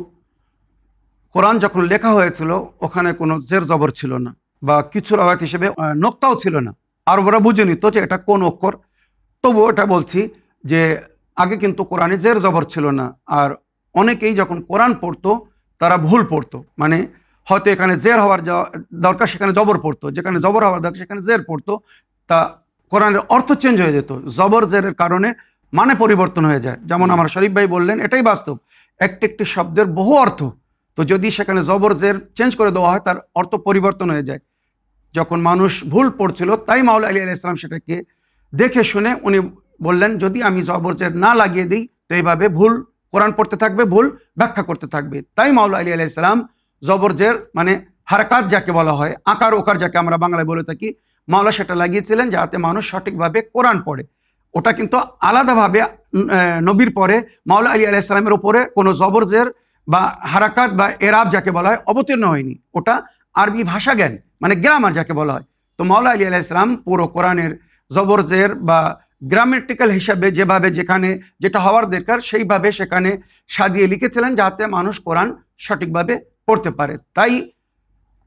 কোরআন যখন লেখা হয়েছিল ওখানে কোনো জের জবর ছিল না, বা কিছুর আয়াত হিসেবে নোক্তাও ছিল না। আরবরা বুঝে নিত যে এটা কোন অক্ষর। তবুও এটা বলছি যে আগে কিন্তু কোরআনে জের জবর ছিল না, আর অনেকেই যখন কোরআন পড়তো তারা ভুল পড়তো। মানে হয়তো এখানে জের হওয়ার দরকার সেখানে জবর পড়তো, যেখানে জবর হওয়ার দরকার সেখানে জের পড়তো। তা কোরআনের অর্থ চেঞ্জ হয়ে যেত, জবর জেরের কারণে মানে পরিবর্তন হয়ে যায়। যেমন আমার শরীফ ভাই বললেন, এটাই বাস্তব, একটি একটি শব্দের বহু অর্থ। তো যদি সেখানে জবর জের চেঞ্জ করে দেওয়া হয় তার অর্থ পরিবর্তন হয়ে যায়। যখন মানুষ ভুল পড়ছিল তাই মাওলা আলী আলাইহিস সালাম সেটাকে দেখে শুনে উনি বললেন, যদি আমি জবর জের না লাগিয়ে দিই তো এইভাবে ভুল কোরআন পড়তে থাকবে, ভুল ব্যাখ্যা করতে থাকবে। তাই মাওলা আলী আলাইহিস সালাম জবর জের মানে হারাকাত যাকে বলা হয়, আকার ওকার যাকে আমরা বাংলায় বলে থাকি, মাওলা সেটা লাগিয়েছিলেন যাতে মানুষ সঠিকভাবে কোরআন পড়ে। ওটা কিন্তু আলাদাভাবে নবীর পরে মাওলা আলী আলাইহিস সালামের উপরে কোনো জবর জের বা হারাকাত বা এরাব যাকে বলা হয় অবতীর্ণ হয়নি। ওটা আরবি ভাষা জ্ঞান মানে গ্রামার যাকে বলা হয়। তো মাওলা আলী আলাইহিস সালাম পুরো কোরআনের জবর জের বা গ্রামেটিক্যাল হিসাবে যেভাবে যেখানে যেটা হওয়ার দরকার সেইভাবে সেখানে সাজিয়ে লিখেছিলেন যাতে মানুষ কোরআন সঠিকভাবে পড়তে পারে। তাই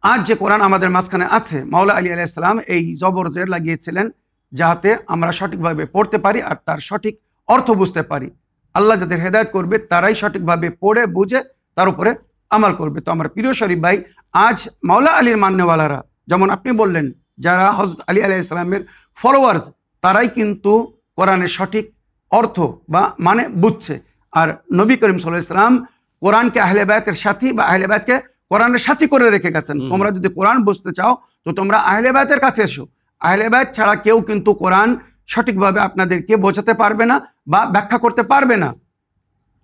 আজ যে কোরআন আমাদের মাঝখানে আছে, মাওলা আলী আলাইহিস সালাম এই জবর জের লাগিয়েছিলেন যাতে আমরা সঠিকভাবে পড়তে পারি আর তার সঠিক অর্থ বুঝতে পারি। আল্লাহ যাদের হেদায়েত করবে তারাই সঠিকভাবে পড়ে বুঝে তার উপরে আমল করবে। তো আমার প্রিয় শরীফ ভাই, আজ মাওলা আলীর মান্যওয়ালারা, যেমন আপনি বললেন, যারা হযরত আলী আলাইহিস সালামের ফলোয়ার্স, তারাই কিন্তু কোরআনের সঠিক অর্থ বা মানে বুঝছে। আর নবী করিম সাল্লাল্লাহু আলাইহি সাল্লাম কোরআনকে আহলে বায়তের সাথী বা আহলে বায়তকে কোরআনের সাথী করে রেখে গেছেন। তোমরা যদি কোরআন বুঝতে চাও তো তোমরা আহলে বায়তের কাছে এসো। আহলে বায়ত ছাড়া কেউ কিন্তু কোরআন সঠিকভাবে আপনাদেরকে বোঝাতে পারবে না বা ব্যাখ্যা করতে পারবে না।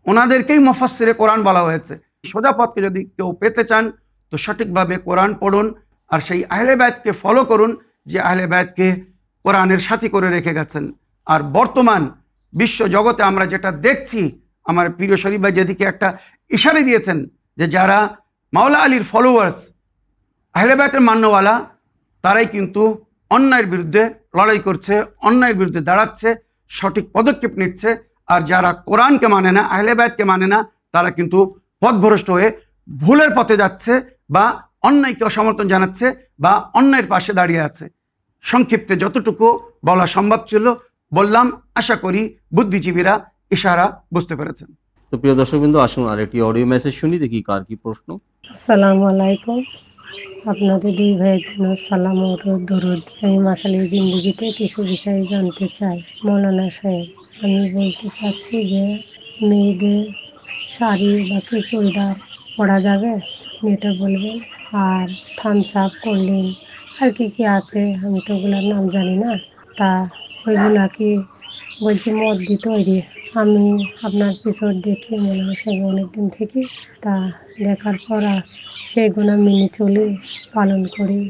ওনাদেরকেই মুফাসসিরে কোরআন বলা হয়েছে। সোজা পথকে যদি কেউ পেতে চান তো সঠিকভাবে কোরআন পড়ুন আর সেই আহলে বায়তকে ফলো করুন, যে আহলে বায়তকে কোরআনের সাথী করে রেখে গেছেন। আর বর্তমান বিশ্ব জগতে আমরা যেটা দেখছি, আমার প্রিয় শরীফ ভাই যেদিকে একটা ইশারা দিয়েছেন, যে যারা মাওলা আলীর ফলোয়ার্স, আহলে বায়তের মান্যওয়ালা, তারাই কিন্তু অন্যায়ের বিরুদ্ধে লড়াই করছে, অন্যায়ের বিরুদ্ধে দাঁড়াচ্ছে, সঠিক পদক্ষেপ নিচ্ছে। আর যারা কোরআনকে মানে না, আহলে বায়তকে মানে না, তারা কিন্তু পথভ্রষ্ট হয়ে ভুলের পথে যাচ্ছে বা অন্যায়কে সমর্থন জানাচ্ছে বা অন্যায়ের পাশে দাঁড়িয়ে আছে। সংক্ষিপ্তে যতটুকু বলা সম্ভব ছিল বললাম, আশা করি বুদ্ধিজীবীরা ইশারা বুঝতে পেরেছেন। তো প্রিয় দর্শকবৃন্দ, আসুন আরেকটি অডিও মেসেজ শুনি, দেখি কার কি প্রশ্ন। আসসালামু আলাইকুম, আপনাদের দুই ভাইয়ের জন্য সালাম ও দরুদ। আমি মাসালি জিন্দেগিতে কিছু বিষয় জানতে চাই। মৌলানা সাহেব, আমি বলতে চাচ্ছি যে মেয়েদের শাড়ি বা কি চুড়িদার পরা যাবে, আপনি এটা বলবেন। আর থামস আপ, কোল্ড ড্রিঙ্ক আর কি কি আছে, আমি তো ওগুলোর নাম জানি না, তা ওইগুলা কি বলছি মদ দিয়ে তৈরি। আমি আপনার এপিসোড দেখি মৌলানা সাহেব অনেকদিন থেকে, তা দেখার পর সেগুলো মেনে চলি, পালন করি,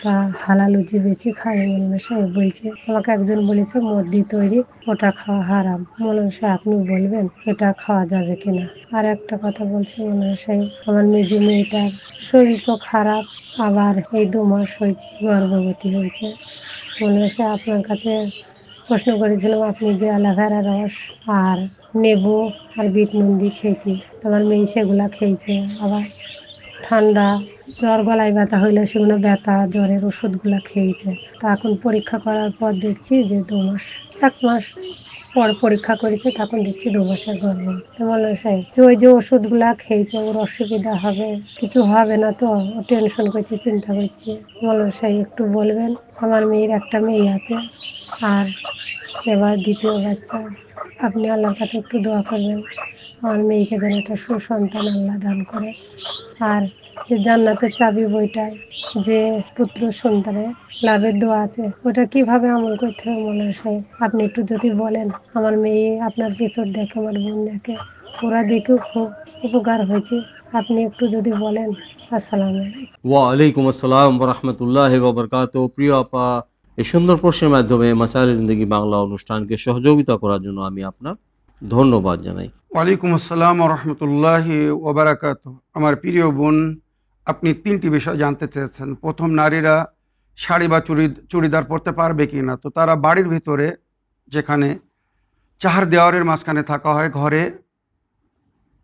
তা হালাল উজি বেশি খাই। মৌলানা সাহেব বলছে, আমাকে একজন বলেছে মদ দিয়ে তৈরি, ওটা খাওয়া হারাম। মৌলানা সাহেব আপনি বলবেন এটা খাওয়া যাবে কিনা। আর একটা কথা বলছি মৌলানা সাহেব, আমার মেজো মেয়েটার শরীর তো খারাপ, আবার এই 2 মাস হয়েছে গর্ভবতী হয়েছে। মৌলানা সাহেব আপনার কাছে প্রশ্ন করেছিলাম, আপনি যে অ্যালোভেরা রস আর নেবু আর বিট নুন দিয়ে খেয়েছি, তোমার মেয়ে সেগুলা খেয়েছে। আবার ঠান্ডা জ্বর গলায় ব্যথা হইলে সেগুলো ব্যথা জ্বরের ওষুধগুলো খেয়েছে। তা এখন পরীক্ষা করার পর দেখছি যে 2 মাস, 1 মাস পর পরীক্ষা করেছে, তখন দেখছি 2 মাসের গর্ভ। তো মৌলানা সাহেব, যে ওই যে ওষুধগুলা খেয়েছে ওর অসুবিধা হবে, কিছু হবে না তো? ও টেনশন করছে, চিন্তা করছে। মৌলানা সাহেব একটু বলবেন। আমার মেয়ের একটা মেয়ে আছে, আর এবার 2য় বাচ্চা। আপনি আল্লাহর কাছে একটু দোয়া করবেন আমার মেয়েকে যেন একটা সুসন্তান আল্লাহ দান করে। আর যে জান্নাতের চাবি বইটায় যে পুত্র সন্তানের লাভের দোয়া আছে, ওটা কিভাবে আমল করতে হবে মৌলানা সাহেব, আপনি একটু যদি বলেন। আমার মেয়ে আপনার এপিসোড দেখে, আমার বোন দেখে, ওরা দেখেও খুব উপকার হয়েছে, আপনি একটু যদি বলেন। আসসালামু আলাইকুম। ওয়ালাইকুম আসসালাম ওয়া রাহমাতুল্লাহি ওয়া বারাকাতুহু। প্রিয় আপা, এই সুন্দর প্রশ্নের মাধ্যমে মাসাইল জিন্দেগি বাংলা অনুষ্ঠানকে সহযোগিতা করার জন্য আমি আপনার ধন্যবাদ জানাই। ওয়ালাইকুম আসসালাম রহমতুল্লাহি ওবারাকাতুহু। আমার প্রিয় বোন, আপনি 3টি বিষয় জানতে চেয়েছেন। প্রথম, নারীরা শাড়ি বা চুড়িদার পরতে পারবে কি না। তো তারা বাড়ির ভিতরে, যেখানে চার দেওয়ারের মাঝখানে থাকা হয়, ঘরে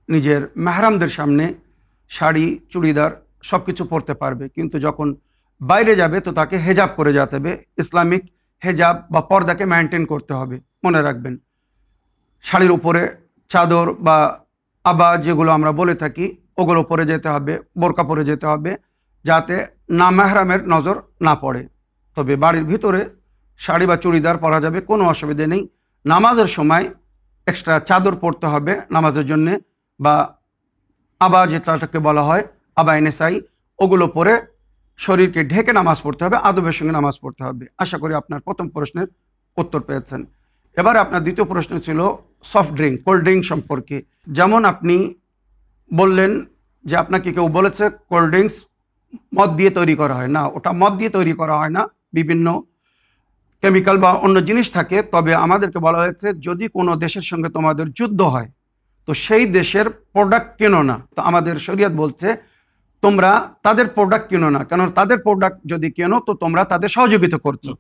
নিজের মেহরামদের সামনে শাড়ি চুড়িদার সব কিছু পরতে পারবে, কিন্তু যখন বাইরে যাবে তো তাকে হেজাব করে যেতে হবে। ইসলামিক হেজাব বা পর্দাকে মেনটেন করতে হবে। মনে রাখবেন, শাড়ির উপরে চাদর বা আবা যেগুলো আমরা বলে থাকি ওগুলো পরে যেতে হবে, বোরকা পরে যেতে হবে, যাতে না মেহরামের নজর না পড়ে। তবে বাড়ির ভিতরে শাড়ি বা চুড়িদার পরা যাবে, কোনো অসুবিধে নেই। নামাজের সময় এক্সট্রা চাদর পরতে হবে নামাজের জন্যে, বা আবা যেটাকে বলা হয় আবা এনেসাই, ওগুলো পরে শরীরকে ঢেকে নামাজ পড়তে হবে, আদবের সঙ্গে নামাজ পড়তে হবে। আশা করি আপনার প্রথম প্রশ্নের উত্তর পেয়েছেন। এবার আপনার দ্বিতীয় প্রশ্ন ছিল সফট ড্রিঙ্ক, কোল্ড ড্রিঙ্ক সম্পর্কে। যেমন আপনি বললেন যে আপনাকে কেউ বলেছে কোল্ড ড্রিঙ্কস মদ দিয়ে তৈরি করা হয় না, ওটা মদ দিয়ে তৈরি করা হয় না, বিভিন্ন কেমিক্যাল বা অন্য জিনিস থাকে। তবে আমাদেরকে বলা হয়েছে যদি কোনো দেশের সঙ্গে তোমাদের যুদ্ধ হয় তো সেই দেশের প্রোডাক্ট কেনো না। তো আমাদের শরিয়ত বলছে তোমরা তাদের প্রোডাক্ট কেনো না, কারণ তাদের প্রোডাক্ট যদি কেনো তো তোমরা তাদের সহযোগিতা করছো।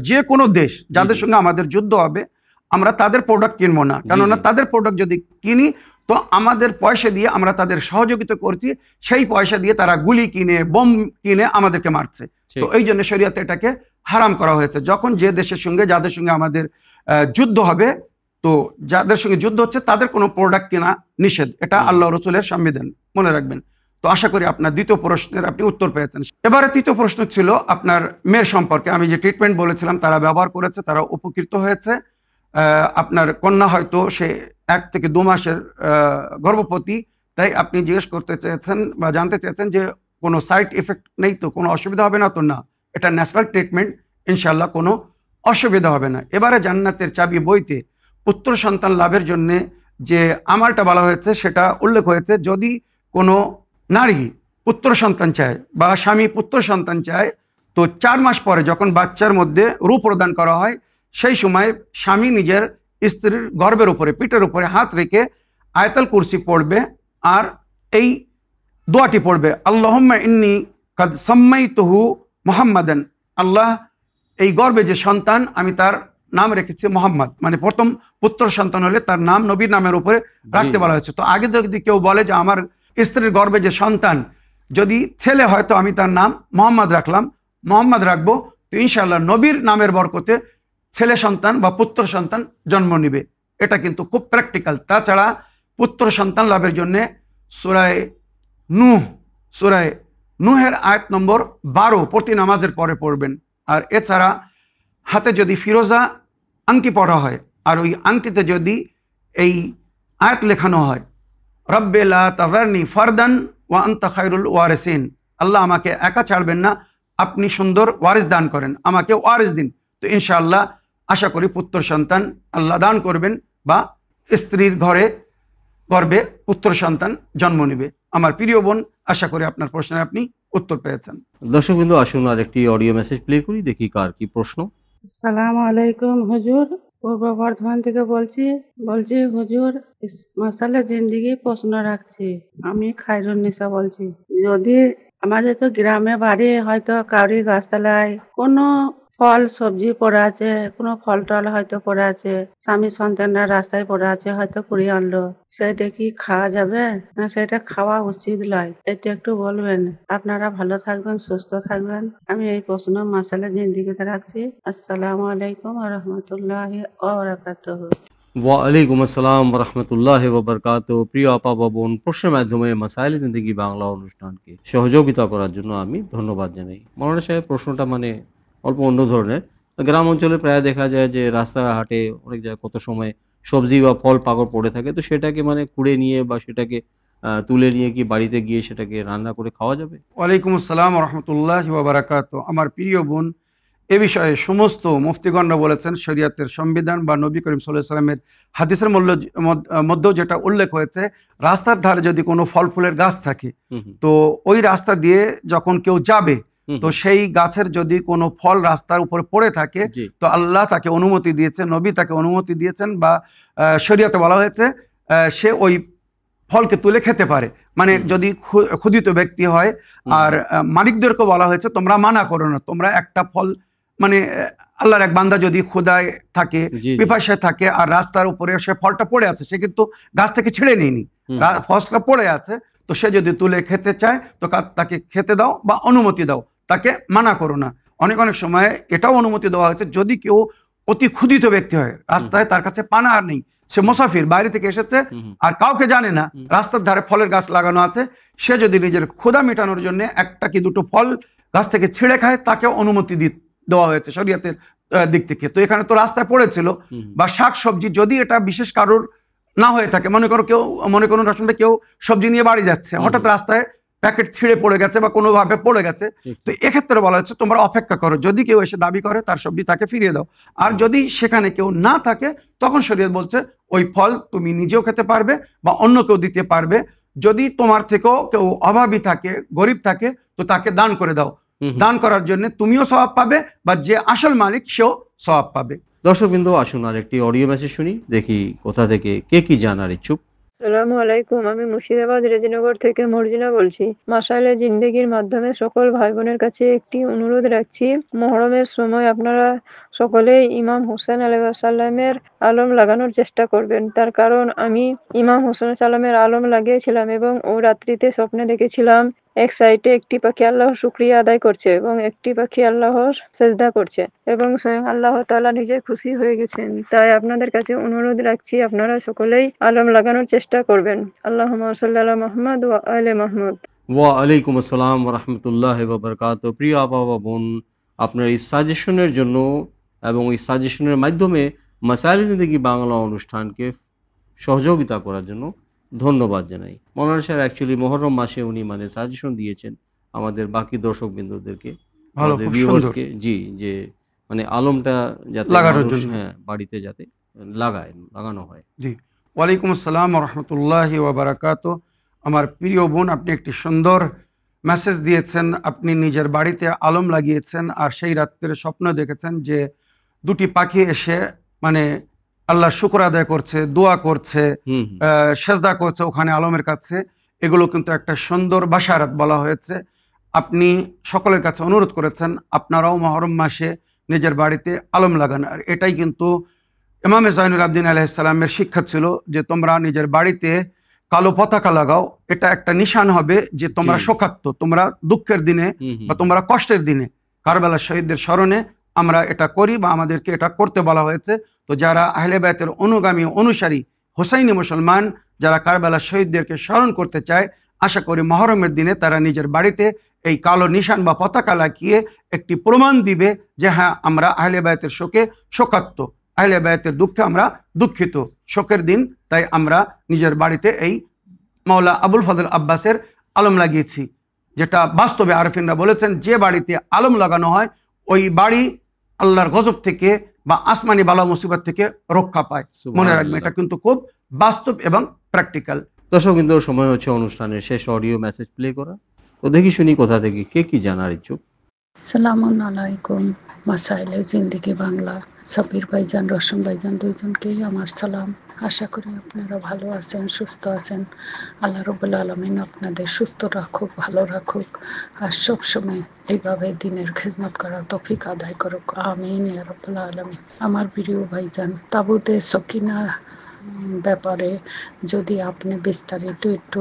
যে কোনো দেশ যাদের সঙ্গে আমাদের যুদ্ধ হবে আমরা তাদের প্রোডাক্ট কিনবো না, কেননা তাদের প্রোডাক্ট যদি কিনি তো আমাদের পয়সা দিয়ে আমরা তাদের সহযোগিতা করছি, সেই পয়সা দিয়ে তারা গুলি কিনে বোম কিনে আমাদেরকে মারছে। তো এই জন্য শরিয়তে এটাকে হারাম করা হয়েছে। যখন যে দেশের সঙ্গে যাদের সঙ্গে আমাদের যুদ্ধ হবে, তো যাদের সঙ্গে যুদ্ধ হচ্ছে তাদের কোনো প্রোডাক্ট কেনা নিষেধ, এটা আল্লাহ রসুলের সংবিধান, মনে রাখবেন। তো আশা করি আপনার দ্বিতীয় প্রশ্নের আপনি উত্তর পেয়েছেন। এবারে তৃতীয় প্রশ্ন ছিল আপনার মেয়ের সম্পর্কে। আমি যে ট্রিটমেন্ট বলেছিলাম তারা ব্যবহার করেছে, তারা উপকৃত হয়েছে। আপনার কন্যা হয়তো সে 1 থেকে 2 মাসের গর্ভবতী, তাই আপনি জিজ্ঞেস করতে চেয়েছেন বা জানতে চেয়েছেন যে কোনো সাইড এফেক্ট নেই তো, কোনো অসুবিধা হবে না তো? না, এটা ন্যাচারাল ট্রিটমেন্ট, ইনশাল্লাহ কোনো অসুবিধা হবে না। এবারে জান্নাতের চাবি বইতে পুত্র সন্তান লাভের জন্যে যে আমারটা বলা হয়েছে, সেটা উল্লেখ হয়েছে যদি কোনো নারী পুত্র সন্তান চায় বা স্বামী পুত্র সন্তান চায়, তো 4 মাস পরে যখন বাচ্চার মধ্যে রূপ প্রদান করা হয়, সেই সময় স্বামী নিজের স্ত্রীর গর্ভের উপরে, পিঠের উপরে হাত রেখে আয়াতুল কুরসি পড়বে আর এই দোয়াটি পড়বে, আল্লাহুম্মা ইন্নী কাদ সাম্মাইতুহু মুহাম্মাদান। আল্লাহ, এই গর্ভে যে সন্তান আমি তার নাম রেখেছি মোহাম্মদ, মানে প্রথম পুত্র সন্তান হলে তার নাম নবীর নামের উপরে রাখতে বলা হয়েছে। তো আগে যদি কেউ বলে যে আমার স্ত্রীর গর্ভে যে সন্তান যদি ছেলে হয় তো আমি তার নাম মোহাম্মদ রাখলাম, মোহাম্মদ রাখবো, তো ইনশাআল্লাহ নবীর নামের বরকতে ছেলে সন্তান বা পুত্র সন্তান জন্ম নিবে। এটা কিন্তু খুব প্র্যাকটিক্যাল। তাছাড়া পুত্র সন্তান লাভের জন্যে সূরায়ে নূহের আয়াত নম্বর 12 প্রতি নামাজের পরে পড়বেন। আর এছাড়া হাতে যদি ফিরোজা আংটি পরা হয় আর ওই আংটিতে যদি এই আয়াত লেখানো হয়, রব্বে লা তাযারনি ফারদান ওয়া আনতা খায়রুল ওয়ারিসিন, আল্লাহ আমাকে একা ছাড়বেন না, আপনি সুন্দর ওয়ারিস দান করেন, আমাকে ওয়ারিস দিন। তো ইনশাআল্লাহ আশা করি পুত্র সন্তান আল্লাহ দান করবেন বা স্ত্রীর গর্ভে পুত্র সন্তান জন্ম নেবে। আমার প্রিয় বোন, আশা করি আপনার প্রশ্নের আপনি উত্তর পেয়েছেন। দর্শকবৃন্দ, আসুন আর একটি অডিও মেসেজ প্লে করি, দেখি কার কি প্রশ্ন। আসসালামু আলাইকুম হুজুর, পূর্ব বর্ধমান থেকে বলছি হুজুর, মাসালা জিন্দিগি প্রশ্ন রাখছি। আমি খায়রুন্নিসা বলছি। যদি আমাদের তো গ্রামে বাড়ি, হয়তো কাউরি গাছতলায় কোনো ফল সবজি পড়ে আছে, কোনো ফল টল হয়তো পড়ে আছে, স্বামী সন্তানরা রাস্তায় পড়ে আছে, হয়তো কুড়িয়ে আনলো, সেটা কি খাওয়া যাবে না সেটা খাওয়া উচিত নয়? এটা একটু বলবেন। আপনারা ভালো থাকবেন, সুস্থ থাকবেন। আমি এই প্রশ্ন মাসালা জিন্দিগিতে রাখছি। আসসালামু আলাইকুম ওয়া রাহমাতুল্লাহি ওয়া বারাকাতুহু। ওয়ালাইকুম আসসালাম রহমতুল্লাহ ওবরকাত। প্রিয় আপা বা বোন, প্রশ্নের মাধ্যমে মাসাইল জিন্দেগি বাংলা অনুষ্ঠানকে সহযোগিতা করার জন্য আমি ধন্যবাদ জানাই। মৌলানা সাহেব, প্রশ্নটা মানে অল্প অন্য ধরনের। গ্রাম অঞ্চলে প্রায় দেখা যায় যে রাস্তাঘাটে অনেক জায়গায় কত সময় সবজি বা ফল পাকড় পড়ে থাকে, তো সেটাকে মানে কুড়ে নিয়ে বা সেটাকে তুলে নিয়ে কি বাড়িতে গিয়ে সেটাকে রান্না করে খাওয়া যাবে? ওয়ালাইকুম আসসালাম রহমতুল্লাহি ওয়া বারাকাতুহু। আমার প্রিয় বোন, এ বিষয়ে সমস্ত মুফতিগণরা বলেছেন, শরীয়তের সংবিধান বা নবী করিম সাল্লাল্লাহু আলাইহি সাল্লামের হাদিসের মধ্যেও যেটা উল্লেখ হয়েছে, রাস্তার ধারে যদি কোনো ফল ফুলের গাছ থাকে, তো ওই রাস্তা দিয়ে যখন কেউ যাবে, তো সেই গাছের যদি কোনো ফল রাস্তার উপরে পড়ে থাকে, তো আল্লাহ তাকে অনুমতি দিয়েছেন, নবী তাকে অনুমতি দিয়েছেন, বা শরীয়তে বলা হয়েছে সে ওই ফলকে তুলে খেতে পারে। মানে যদি ক্ষুধিত ব্যক্তি হয়, আর মালিকদেরকে বলা হয়েছে তোমরা মানা করো না, তোমরা একটা ফল, মানে আল্লাহর এক বান্দা যদি ক্ষুধায় থাকে, পিপাসায় থাকে, আর রাস্তার উপরে সে ফলটা পড়ে আছে, সে কিন্তু গাছ থেকে ছিঁড়ে নেয়নি, ফলটা পড়ে আছে, তো সে যদি তুলে খেতে চায় তো তাকে খেতে দাও বা অনুমতি দাও, তাকে মানা করো না। অনেক সময় এটাও অনুমতি দেওয়া হয়েছে, যদি কেউ অতি ক্ষুধিত ব্যক্তি হয়, রাস্তায় তার কাছে পানা আর নেই, সে মুসাফির, বাইরে থেকে এসেছে আর কাউকে জানে না, রাস্তার ধারে ফলের গাছ লাগানো আছে, সে যদি নিজের ক্ষুধা মেটানোর জন্য একটা কি দুটো ফল গাছ থেকে ছিঁড়ে খায়, তাকে অনুমতি দেওয়া হয়েছে শরীয়তের দিক থেকে। তো এখানে তো রাস্তায় পড়েছিল, বা শাক সবজি যদি এটা বিশেষ কারোর না হয়ে থাকে, মনে করুন রসুনটা কেউ সবজি নিয়ে বাড়ি যাচ্ছে, হঠাৎ রাস্তায় প্যাকেট ছিঁড়ে পড়ে গেছে বা কোনোভাবে পড়ে গেছে, তো এক্ষেত্রে বলা হচ্ছে তোমরা অপেক্ষা করো, যদি কেউ এসে দাবি করে তার সবজি তাকে ফিরিয়ে দাও। আর যদি সেখানে কেউ না থাকে, তখন শরীয়ত বলছে ওই ফল তুমি নিজেও খেতে পারবে বা অন্য কেউ দিতে পারবে। যদি তোমার থেকেও কেউ অভাবী থাকে, গরিব থাকে, তো তাকে দান করে দাও। দান করার জন্য তুমিও সওয়াব পাবে বা যে আসল মালিক সেও সওয়াব পাবে। দর্শকবৃন্দ, আসুন আর একটি অডিও মেসেজ শুনি, দেখি কোথা থেকে কে কি জানার ইচ্ছুক। আসসালামু আলাইকুম, আমি মুর্শিদাবাদ রেজিনগর থেকে মর্জিনা বলছি। মাসাইলে জিন্দেগির মাধ্যমে সকল ভাই বোনের কাছে একটি অনুরোধ রাখছি। মুহররমের সময় আপনারা সকলেই ইমাম হোসেন আলাইহিস সালামের আলম লাগানোর চেষ্টা করবেন। তার কারণ আমি ইমাম হোসেন সালামের আলম লাগিয়েছিলাম এবং ও রাত্রিতে স্বপ্নে দেখেছিলাম এক সাইডে একটি পাখি আল্লাহর শুকরিয়া আদায় করছে এবং একটি পাখি আল্লাহর সেজদা করছে এবং স্বয়ং আল্লাহ তাআলা নিজে খুশি হয়ে গেছেন। তাই আপনাদের কাছে অনুরোধ রাখছি, আপনারা সকলেই আলম লাগানোর চেষ্টা করবেন। আল্লাহুম্মা সাল্লি আলা মুহাম্মদ ওয়া আলি মুহাম্মদ। ওয়ালাইকুম আসসালাম রহমতুল্লাহ ওবরকাত। প্রিয় আপা বা বোন, আপনার এই সাজেশনের জন্য এবং এই সাজেশনের মাধ্যমে মাসাইল জিন্দেগি বাংলা অনুষ্ঠানকে সহযোগিতা করার জন্য ধন্যবাদ জানাই। মৌলানা সাহেব অ্যাকচুয়ালি মুহররম মাসে উনি মানে সাজেশন দিয়েছেন আমাদের বাকি দর্শক বিন্দুদেরকে, আমাদের ভিউয়ার্সকে, যে মানে আলমটা যাতে বাড়িতে যাতে লাগানো হয়। জি, ওয়ালাইকুম আসসালাম রহমতুল্লাহি ওয়াবারাকাত। আমার প্রিয় বোন, আপনি একটি সুন্দর মেসেজ দিয়েছেন। আপনি নিজের বাড়িতে আলম লাগিয়েছেন আর সেই রাত্রে স্বপ্ন দেখেছেন যে দুটি পাখি এসে মানে আল্লাহর শুকর আদায় করছে, দোয়া করছে, সেজদা করছে ওখানে আলমের কাছে। এগুলো কিন্তু একটা সুন্দর বাশারাত বলা হয়েছে। আপনি সকলের কাছে অনুরোধ করেছেন আপনারাও মহরম মাসে নিজের বাড়িতে আলম লাগান। আর এটাই কিন্তু ইমামে জয়নুল আবদিন আলাইহিস সালামের শিক্ষা ছিল যে তোমরা নিজের বাড়িতে কালো পতাকা লাগাও। এটা একটা নিশান হবে যে তোমরা শোকাত্ম, তোমরা দুঃখের দিনে বা তোমরা কষ্টের দিনে কারবালার শহীদদের স্মরণে আমরা এটা করি বা আমাদেরকে এটা করতে বলা হয়েছে। তো যারা আহলে বায়তের অনুগামী অনুসারী হোসাইনি মুসলমান, যারা কারবালার শহীদদেরকে স্মরণ করতে চায়, আশা করি মহরমের দিনে তারা নিজের বাড়িতে এই কালো নিশান বা পতাকা লাগিয়ে একটি প্রমাণ দিবে যে হ্যাঁ, আমরা আহলে বায়তের শোকে শোকাত্ম, আহলে বায়তের দুঃখে আমরা দুঃখিত, শোকের দিন, তাই আমরা নিজের বাড়িতে এই মাওলা আবুল ফজল আব্বাসের আলম লাগিয়েছি। যেটা বাস্তবে আরফিনরা বলেছেন যে বাড়িতে আলম লাগানো হয় ওই বাড়ি আল্লাহর গজব থেকে বা আসমানি বালা মুসিবত থেকে রক্ষা পায়। মনে রাখবেন, এটা কিন্তু খুব বাস্তব এবং প্র্যাকটিক্যাল। দর্শক বিন্দু, সময় হচ্ছে অনুষ্ঠানের শেষ অডিও মেসেজ প্লে করা। তো দেখি শুনি কোথা থেকে কে কি জানার ইচ্ছুক। সালামুন আলাইকুম। মাসাইলে জিন্দিগি বাংলা সাবির ভাইজান, রোশন ভাইজান দুইজনকেই আমার সালাম। আশা করি আপনারা ভালো আছেন, সুস্থ আছেন। আল্লাহ রাব্বুল আলামিন আপনাদের সুস্থ রাখুক, ভালো রাখুক, আর সবসময় এইভাবে দিনের খিদমত করার তৌফিক আদায় করুক। আমিন ইয়া রাব্বুল আলামিন। আমার প্রিয় ভাইজান, তাবুতে সকিনার ব্যাপারে যদি আপনি বিস্তারিত একটু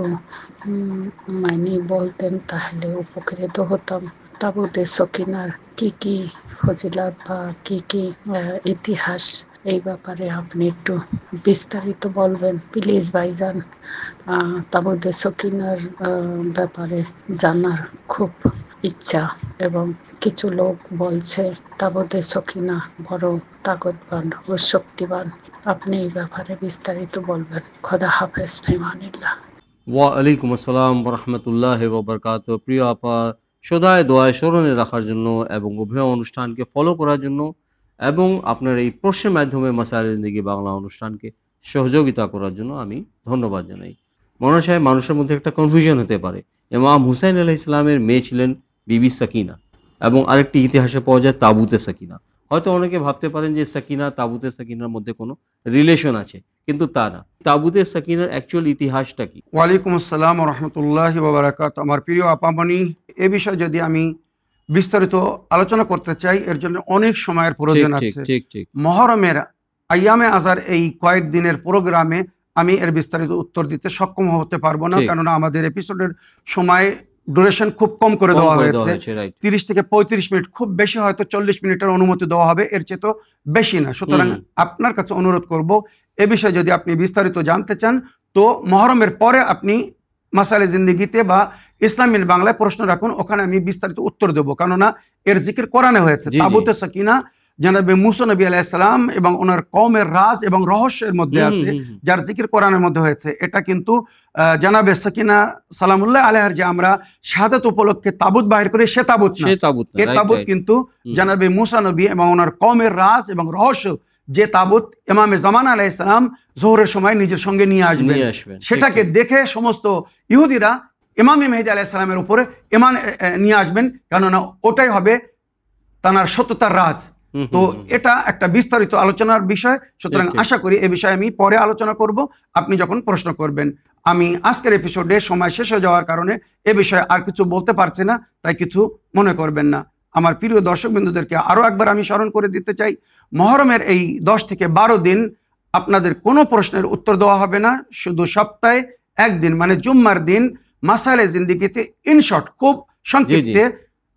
মানে বলতেন তাহলে উপকৃত হতাম। তাবুতে সকিনার কি ফজিলত বা কি ইতিহাস, এই ব্যাপারে আপনি একটু বিস্তারিত বলবেন প্লিজ ভাইজান। তাবুতে সকিনার ব্যাপারে জানার খুব ইচ্ছা, এবং কিছু লোক বলছে তাবুতে সকিনা বড় তাকতবান ও শক্তিবান। আপনি এই ব্যাপারে বিস্তারিত বলবেন। খোদা হাফেজ, ফিমানিল্লাহ। ওয়ালাইকুম আসসালাম রহমতুল্লাহি ওয়া বারাকাতুহু। প্রিয় আপা, সদায় দোয়ায় স্মরণে রাখার জন্য এবং উভয় অনুষ্ঠানকে ফলো করার জন্য এবং আপনার এই প্রশ্নের মাধ্যমে মাসাইলে জিন্দেগি বাংলা অনুষ্ঠানকে সহযোগিতা করার জন্য আমি ধন্যবাদ জানাই। মনে হয় মানুষের মধ্যে একটা কনফিউশন হতে পারে। ইমাম হুসাইন আলাইহিস সালামের মেয়ে ছিলেন বিবি সাকিনা, এবং আরেকটি ইতিহাসে পাওয়া যায় তাবুতে সাকিনা। হয়তো অনেকে ভাবতে পারেন যে সাকিনা তাবুতে সাকিনার মধ্যে কোনো রিলেশন আছে, কিন্তু তা না। তাবুতে সাকিনার অ্যাকচুয়াল ইতিহাসটা কি? ওয়ালাইকুম আসসালাম রহমতুল্লাহি ওয়া বারাকাতুহু। আমার প্রিয় আপামনি, এ বিষয়ে যদি আমি বিস্তারিত আলোচনা করতে চাই এর জন্য অনেক সময়ের প্রয়োজন আছে। মহরমের আইয়ামে আজার এই কয়েকদিনের প্রোগ্রামে আমি এর বিস্তারিত উত্তর দিতে সক্ষম হতে পারবো না, কেননা আমাদের এপিসোডের সময় ডিউরেশন খুব কম করে দেওয়া হয়েছে। 30 থেকে 35 মিনিট, খুব বেশি হয়তো 40 মিনিটের অনুমতি দেওয়া হবে, এর চেয়ে তো বেশি না। সুতরাং আপনার কাছে অনুরোধ করব, এ বিষয়ে যদি আপনি বিস্তারিত জানতে চান তো মহরমের পরে আপনি মাসাইলে জিন্দেগিতে বা ইসলামিক বাংলায় প্রশ্ন রাখুন, ওখানে আমি বিস্তারিত উত্তর দেবো। কেননা এর জিকির কোরআনে হয়েছে। তাবুতে সাকিনা জানাবে মুসা নবী আলাইহিস সালাম এবং ওনার কওমের রাজ এবং রহস্যের মধ্যে আছে, যার জিকির কোরআনের মধ্যে হয়েছে। এটা কিন্তু জানাবে সাকিনা সালামুল্লাহ আলাইহার যে আমরা শাহাদাত উপলক্ষে তাবুত বাহির করি, সে তাবুত না। এই তাবুত কিন্তু জানাবে মুসা নবী এবং ওনার কওমের রাজ এবং রহস্য, যে তাবুত ইমামে জামান আলাইহিস সালাম জোহরের সময় নিজের সঙ্গে নিয়ে আসবেন। সেটাকে দেখে সমস্ত ইহুদিরা ইমামে মেহেদী আলাইহিস সালামের উপরে ঈমান নিয়ে আসবেন, কেননা ওটাই হবে তার সত্যতার রাজ। তো এটা একটা বিস্তারিত আলোচনার বিষয়। সুতরাং আশা করি এ বিষয়ে আমি পরে আলোচনা করব, আপনি যখন প্রশ্ন করবেন। আমি আজকের এপিসোডে সময় শেষ হয়ে যাওয়ার কারণে এ বিষয়ে আর কিছু বলতে পারছি না, তাই কিছু মনে করবেন না। আমার প্রিয় দর্শকবৃন্দদেরকে আরও একবার আমি স্মরণ করে দিতে চাই, মহরমের এই 10 থেকে 12 দিন আপনাদের কোনো প্রশ্নের উত্তর দেওয়া হবে না। শুধু সপ্তাহে একদিন, মানে জুম্মার দিন মাসাইলে জিন্দেগিতে ইনশর্ট, খুব সংক্ষিপ্তে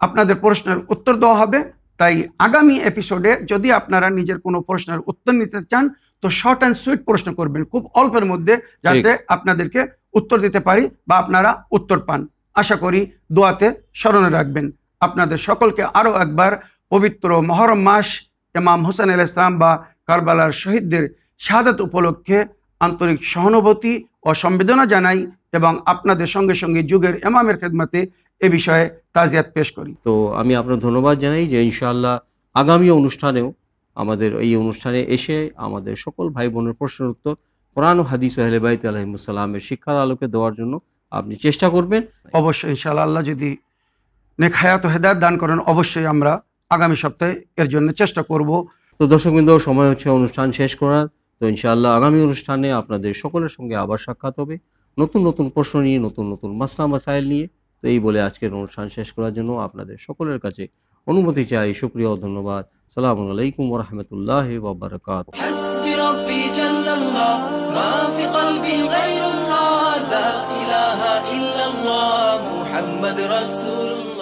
আপনাদের প্রশ্নের উত্তর দেওয়া হবে। তাই আগামী এপিসোডে যদি আপনারা নিজের কোনো প্রশ্নের উত্তর নিতে চান তো শর্ট অ্যান্ড সুইট প্রশ্ন করবেন, খুব অল্পের মধ্যে, যাতে আপনাদেরকে উত্তর দিতে পারি বা আপনারা উত্তর পান। আশা করি দোয়াতে স্মরণে রাখবেন। আপনাদের সকলকে আরও একবার পবিত্র মহরম মাস ইমাম হুসাইন আলাইহিস সালাম বা কারবালার শহীদদের শাহাদাত উপলক্ষে আন্তরিক সহানুভূতি ও সংবেদনা জানাই, এবং আপনাদের সঙ্গে সঙ্গে যুগের ইমামের খেদমতে এ বিষয়ে তাজিয়াত পেশ করি। তো আমি আপনার ধন্যবাদ জানাই যে ইনশাআল্লাহ আগামী অনুষ্ঠানেও আমাদের এই অনুষ্ঠানে এসে আমাদের সকল ভাই বোনের প্রশ্নের উত্তর কোরআন ও হাদিস ও আহলে বাইত আলাইহিমুস সালামের শিক্ষার আলোকে দেওয়ার জন্য আপনি চেষ্টা করবেন। অবশ্যই ইনশাআল্লাহ, আল্লাহ যদি নেক হায়াত ও হেদায়েত দান করেন, অবশ্যই আমরা আগামী সপ্তাহে এর জন্য চেষ্টা করব। তো দর্শকবৃন্দ, সময় হচ্ছে অনুষ্ঠান শেষ করার। তো ইনশাআল্লাহ আগামী অনুষ্ঠানে আপনাদের সকলের সঙ্গে আবার সাক্ষাৎ হবে, নতুন নতুন প্রশ্ন নিয়ে, নতুন নতুন মাসলা মাসাইল নিয়ে। তো এই বলে আজকের অনুষ্ঠান শেষ করার জন্য আপনাদের সকলের কাছে অনুমতি চাই, শুকরিয়া ও ধন্যবাদ। আসসালামু আলাইকুম ওয়া রাহমাতুল্লাহি ওয়া বারাকাতুহু। حسبي ربي جل الله ما في قلبي غير الله لا إله إلا الله محمد رسول الله